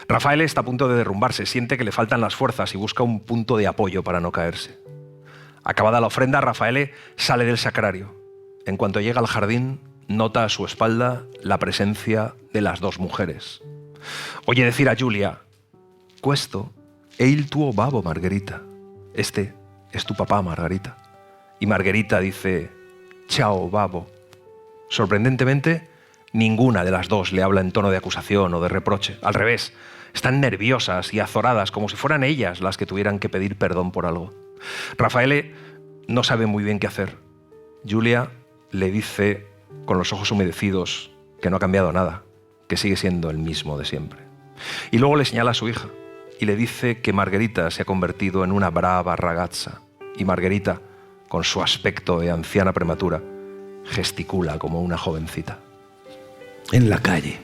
Raffaele está a punto de derrumbarse, siente que le faltan las fuerzas y busca un punto de apoyo para no caerse. Acabada la ofrenda, Raffaele sale del sacrario. En cuanto llega al jardín, nota a su espalda la presencia de las 2 mujeres. Oye decir a Giulia: «Questo è il tuo babbo, Margherita. Este es tu papá, Margarita». Y Margherita dice: «Ciao, babbo». Sorprendentemente, ninguna de las 2 le habla en tono de acusación o de reproche. Al revés, están nerviosas y azoradas, como si fueran ellas las que tuvieran que pedir perdón por algo. Raffaele no sabe muy bien qué hacer. Giulia le dice, con los ojos humedecidos, que no ha cambiado nada, que sigue siendo el mismo de siempre. Y luego le señala a su hija y le dice que Margherita se ha convertido en una brava ragazza y Margherita con su aspecto de anciana prematura, gesticula como una jovencita. En la calle,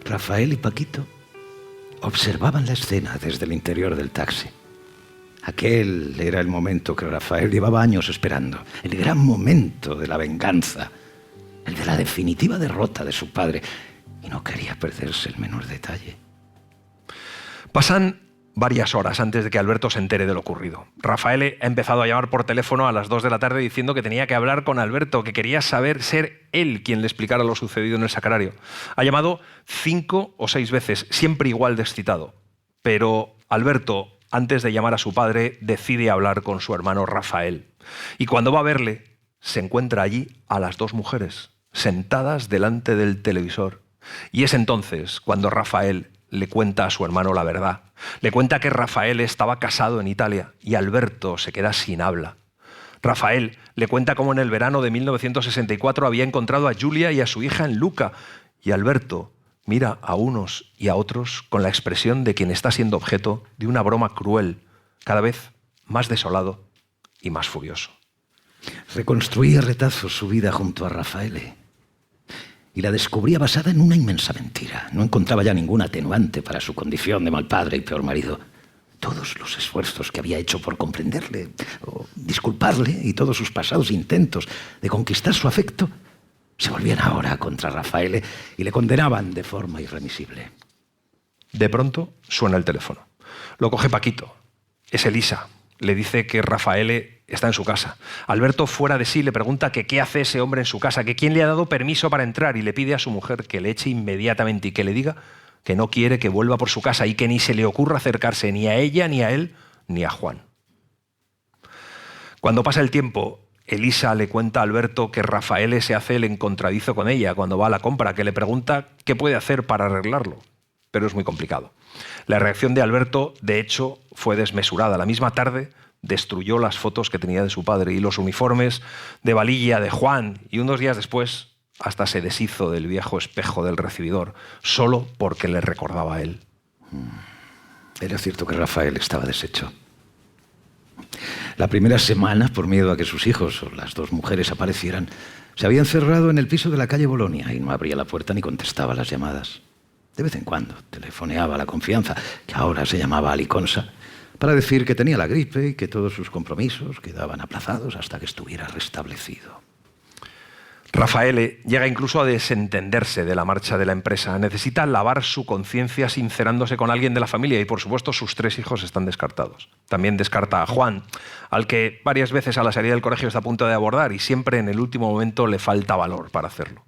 Rafael y Paquito observaban la escena desde el interior del taxi. Aquel era el momento que Rafael llevaba años esperando, el gran momento de la venganza, el de la definitiva derrota de su padre, y no quería perderse el menor detalle. Pasan varias horas antes de que Alberto se entere de lo ocurrido. Rafael ha empezado a llamar por teléfono a las 2 de la tarde diciendo que tenía que hablar con Alberto, que quería ser él quien le explicara lo sucedido en el Sacrario. Ha llamado 5 o 6 veces, siempre igual de excitado. Pero Alberto, antes de llamar a su padre, decide hablar con su hermano Rafael. Y cuando va a verle, se encuentra allí a las 2 mujeres, sentadas delante del televisor. Y es entonces cuando Rafael le cuenta a su hermano la verdad. Le cuenta que Rafael estaba casado en Italia y Alberto se queda sin habla. Rafael le cuenta cómo en el verano de 1964 había encontrado a Giulia y a su hija en Lucca, y Alberto mira a unos y a otros con la expresión de quien está siendo objeto de una broma cruel, cada vez más desolado y más furioso. Reconstruía a retazos su vida junto a Rafael y la descubría basada en una inmensa mentira. No encontraba ya ningún atenuante para su condición de mal padre y peor marido. Todos los esfuerzos que había hecho por comprenderle o disculparle y todos sus pasados intentos de conquistar su afecto se volvían ahora contra Rafael y le condenaban de forma irremisible. De pronto suena el teléfono. Lo coge Paquito. Es Elisa. Le dice que Rafael está en su casa. Alberto, fuera de sí, le pregunta que qué hace ese hombre en su casa, que quién le ha dado permiso para entrar, y le pide a su mujer que le eche inmediatamente y que le diga que no quiere que vuelva por su casa y que ni se le ocurra acercarse ni a ella, ni a él, ni a Juan. Cuando pasa el tiempo, Elisa le cuenta a Alberto que Rafael se hace el encontradizo con ella cuando va a la compra, que le pregunta qué puede hacer para arreglarlo, pero es muy complicado. La reacción de Alberto, de hecho, fue desmesurada. La misma tarde destruyó las fotos que tenía de su padre y los uniformes de Valilla de Juan, y unos días después hasta se deshizo del viejo espejo del recibidor, solo porque le recordaba a él. Era cierto que Rafael estaba deshecho. La primera semana, por miedo a que sus hijos o las 2 mujeres aparecieran, se había encerrado en el piso de la calle Bolonia y no abría la puerta ni contestaba las llamadas. De vez en cuando telefoneaba a La Confianza, que ahora se llamaba Aliconsa, para decir que tenía la gripe y que todos sus compromisos quedaban aplazados hasta que estuviera restablecido. Rafael llega incluso a desentenderse de la marcha de la empresa. Necesita lavar su conciencia sincerándose con alguien de la familia y, por supuesto, sus 3 hijos están descartados. También descarta a Juan, al que varias veces a la salida del colegio está a punto de abordar y siempre en el último momento le falta valor para hacerlo.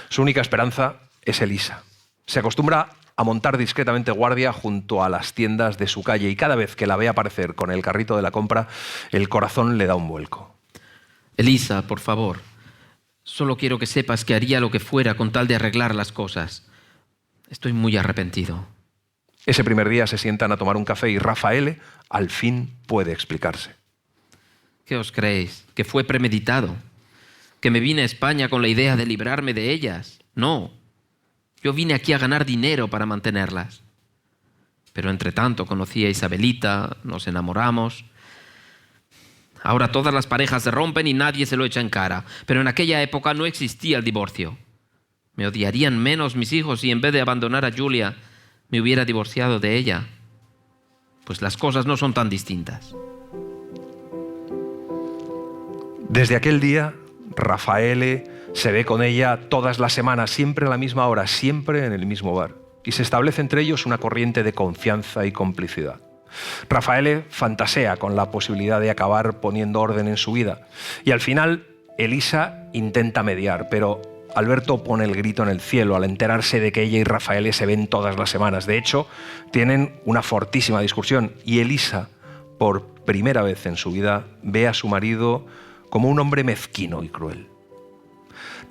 Su única esperanza es Elisa. Se acostumbra a montar discretamente guardia junto a las tiendas de su calle y cada vez que la ve aparecer con el carrito de la compra, el corazón le da un vuelco. Elisa, por favor. Solo quiero que sepas que haría lo que fuera con tal de arreglar las cosas. Estoy muy arrepentido. Ese primer día se sientan a tomar un café y Rafael al fin puede explicarse. ¿Qué os creéis? ¿Que fue premeditado? ¿Que me vine a España con la idea de librarme de ellas? No. Yo vine aquí a ganar dinero para mantenerlas. Pero entre tanto conocí a Isabelita, nos enamoramos. Ahora todas las parejas se rompen y nadie se lo echa en cara. Pero en aquella época no existía el divorcio. Me odiarían menos mis hijos si en vez de abandonar a Giulia me hubiera divorciado de ella. Pues las cosas no son tan distintas. Desde aquel día, Rafael se ve con ella todas las semanas, siempre a la misma hora, siempre en el mismo bar. Y se establece entre ellos una corriente de confianza y complicidad. Rafael fantasea con la posibilidad de acabar poniendo orden en su vida. Y al final, Elisa intenta mediar, pero Alberto pone el grito en el cielo al enterarse de que ella y Rafael se ven todas las semanas. De hecho, tienen una fortísima discusión y Elisa, por primera vez en su vida, ve a su marido como un hombre mezquino y cruel.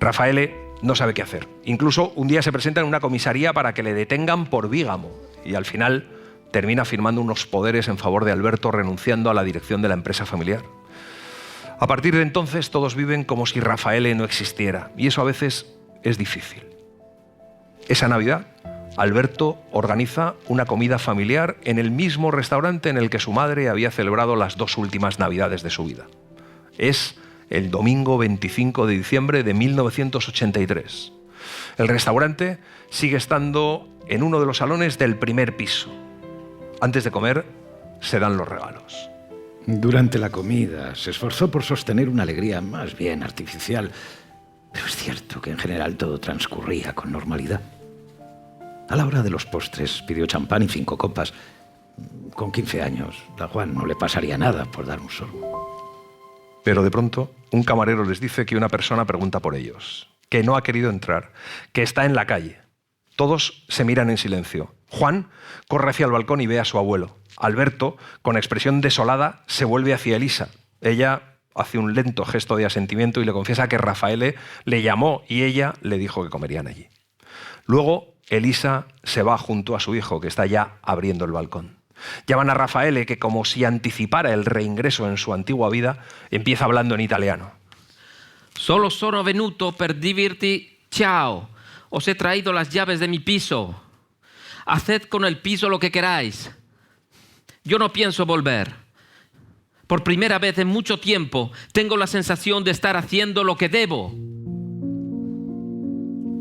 Rafael no sabe qué hacer. Incluso un día se presenta en una comisaría para que le detengan por bígamo y al final termina firmando unos poderes en favor de Alberto, renunciando a la dirección de la empresa familiar. A partir de entonces todos viven como si Rafael no existiera y eso a veces es difícil. Esa Navidad, Alberto organiza una comida familiar en el mismo restaurante en el que su madre había celebrado las 2 últimas Navidades de su vida. Es el domingo 25 de diciembre de 1983. El restaurante sigue estando en uno de los salones del primer piso. Antes de comer, se dan los regalos. Durante la comida se esforzó por sostener una alegría más bien artificial, pero es cierto que en general todo transcurría con normalidad. A la hora de los postres pidió champán y 5 copas. Con 15 años, a Juan no le pasaría nada por dar un sorbo. Pero de pronto, un camarero les dice que una persona pregunta por ellos, que no ha querido entrar, que está en la calle. Todos se miran en silencio. Juan corre hacia el balcón y ve a su abuelo. Alberto, con expresión desolada, se vuelve hacia Elisa. Ella hace un lento gesto de asentimiento y le confiesa que Rafaele le llamó y ella le dijo que comerían allí. Luego, Elisa se va junto a su hijo, que está ya abriendo el balcón. Llaman a Rafaele, que como si anticipara el reingreso en su antigua vida, empieza hablando en italiano. Solo sono venuto per dirti ciao. Os he traído las llaves de mi piso. Haced con el piso lo que queráis. Yo no pienso volver. Por primera vez en mucho tiempo tengo la sensación de estar haciendo lo que debo.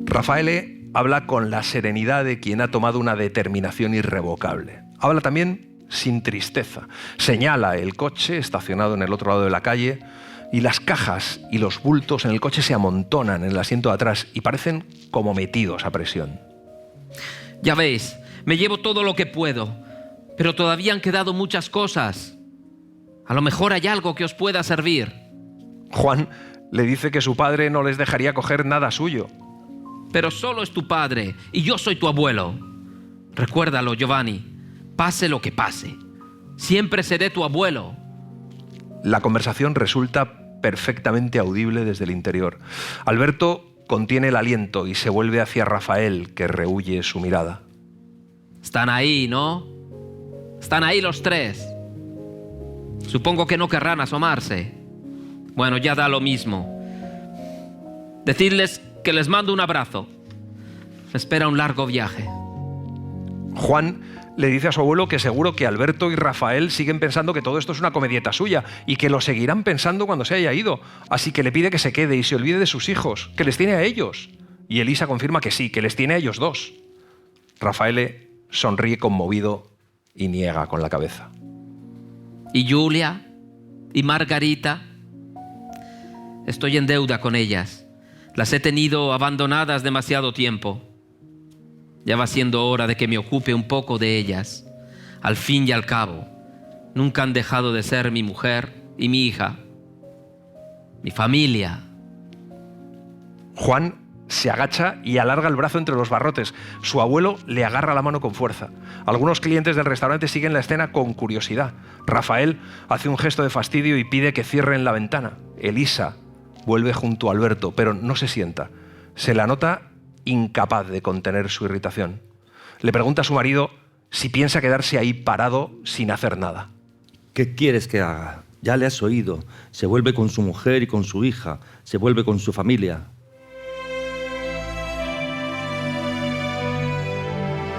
Rafaele habla con la serenidad de quien ha tomado una determinación irrevocable. Habla también sin tristeza. Señala el coche estacionado en el otro lado de la calle y las cajas y los bultos en el coche se amontonan en el asiento de atrás y parecen como metidos a presión. Ya veis, me llevo todo lo que puedo, pero todavía han quedado muchas cosas. A lo mejor hay algo que os pueda servir. Juan le dice que su padre no les dejaría coger nada suyo. Pero solo es tu padre y yo soy tu abuelo. Recuérdalo, Giovanni. Pase lo que pase, siempre seré tu abuelo. La conversación resulta perfectamente audible desde el interior. Alberto contiene el aliento y se vuelve hacia Rafael, que rehúye su mirada. Están ahí, ¿no? Están ahí los tres. Supongo que no querrán asomarse. Bueno, ya da lo mismo. Decidles que les mando un abrazo. Me espera un largo viaje. Juan le dice a su abuelo que seguro que Alberto y Rafael siguen pensando que todo esto es una comedieta suya y que lo seguirán pensando cuando se haya ido. Así que le pide que se quede y se olvide de sus hijos, que les tiene a ellos. Y Elisa confirma que sí, que les tiene a ellos dos. Rafael sonríe conmovido y niega con la cabeza. ¿Y Julia? ¿Y Margarita? Estoy en deuda con ellas. Las he tenido abandonadas demasiado tiempo. Ya va siendo hora de que me ocupe un poco de ellas. Al fin y al cabo, nunca han dejado de ser mi mujer y mi hija. Mi familia. Juan se agacha y alarga el brazo entre los barrotes. Su abuelo le agarra la mano con fuerza. Algunos clientes del restaurante siguen la escena con curiosidad. Rafael hace un gesto de fastidio y pide que cierren la ventana. Elisa vuelve junto a Alberto, pero no se sienta. Se la nota incapaz de contener su irritación. Le pregunta a su marido si piensa quedarse ahí parado sin hacer nada. ¿Qué quieres que haga? Ya le has oído. Se vuelve con su mujer y con su hija. Se vuelve con su familia.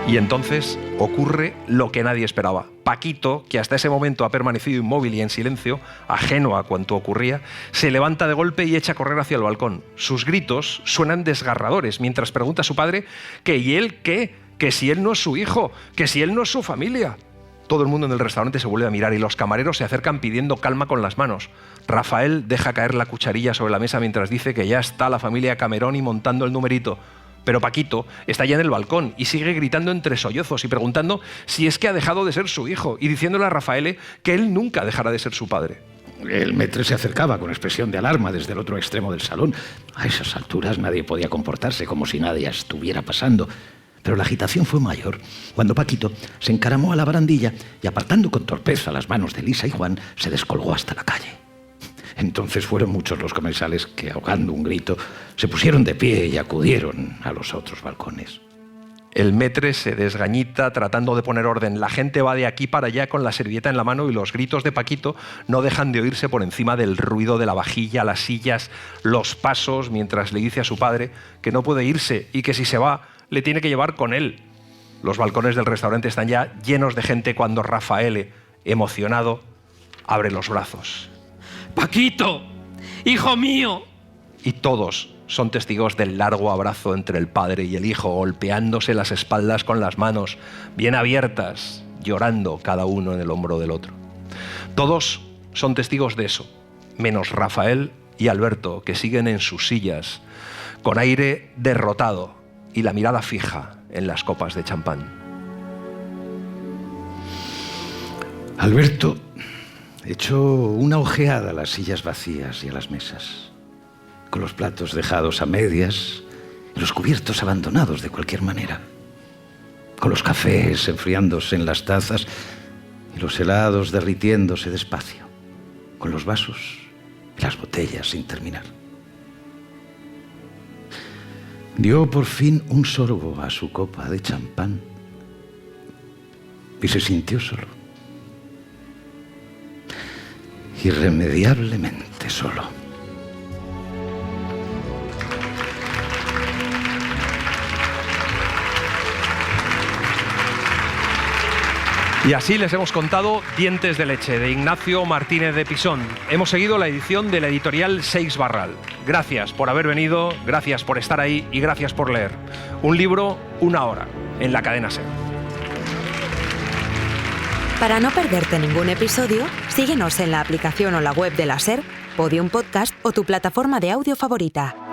Y entonces ocurre lo que nadie esperaba. Paquito, que hasta ese momento ha permanecido inmóvil y en silencio, ajeno a cuanto ocurría, se levanta de golpe y echa a correr hacia el balcón. Sus gritos suenan desgarradores mientras pregunta a su padre que ¿y él qué? Que si él no es su hijo, que si él no es su familia. Todo el mundo en el restaurante se vuelve a mirar y los camareros se acercan pidiendo calma con las manos. Rafael deja caer la cucharilla sobre la mesa mientras dice que ya está la familia Cameroni montando el numerito. Pero Paquito está ya en el balcón y sigue gritando entre sollozos y preguntando si es que ha dejado de ser su hijo y diciéndole a Rafael que él nunca dejará de ser su padre. El maître se acercaba con expresión de alarma desde el otro extremo del salón. A esas alturas nadie podía comportarse como si nada estuviera pasando. Pero la agitación fue mayor cuando Paquito se encaramó a la barandilla y, apartando con torpeza las manos de Elisa y Juan, se descolgó hasta la calle. Entonces fueron muchos los comensales que, ahogando un grito, se pusieron de pie y acudieron a los otros balcones. El maître se desgañita tratando de poner orden. La gente va de aquí para allá con la servilleta en la mano y los gritos de Paquito no dejan de oírse por encima del ruido de la vajilla, las sillas, los pasos, mientras le dice a su padre que no puede irse y que si se va, le tiene que llevar con él. Los balcones del restaurante están ya llenos de gente cuando Rafael, emocionado, abre los brazos. Paquito, hijo mío. Y todos son testigos del largo abrazo entre el padre y el hijo, golpeándose las espaldas con las manos bien abiertas, llorando cada uno en el hombro del otro. Todos son testigos de eso, menos Rafael y Alberto, que siguen en sus sillas, con aire derrotado y la mirada fija en las copas de champán. Alberto echó una ojeada a las sillas vacías y a las mesas, con los platos dejados a medias y los cubiertos abandonados de cualquier manera, con los cafés enfriándose en las tazas y los helados derritiéndose despacio, con los vasos y las botellas sin terminar. Dio por fin un sorbo a su copa de champán y se sintió solo. Irremediablemente solo. Y así les hemos contado Dientes de leche, de Ignacio Martínez de Pisón. Hemos seguido la edición de la editorial Seix Barral. Gracias por haber venido, gracias por estar ahí y gracias por leer. Un libro, una hora, en la cadena SER. Para no perderte ningún episodio, síguenos en la aplicación o la web de la SER, Podium Podcast o tu plataforma de audio favorita.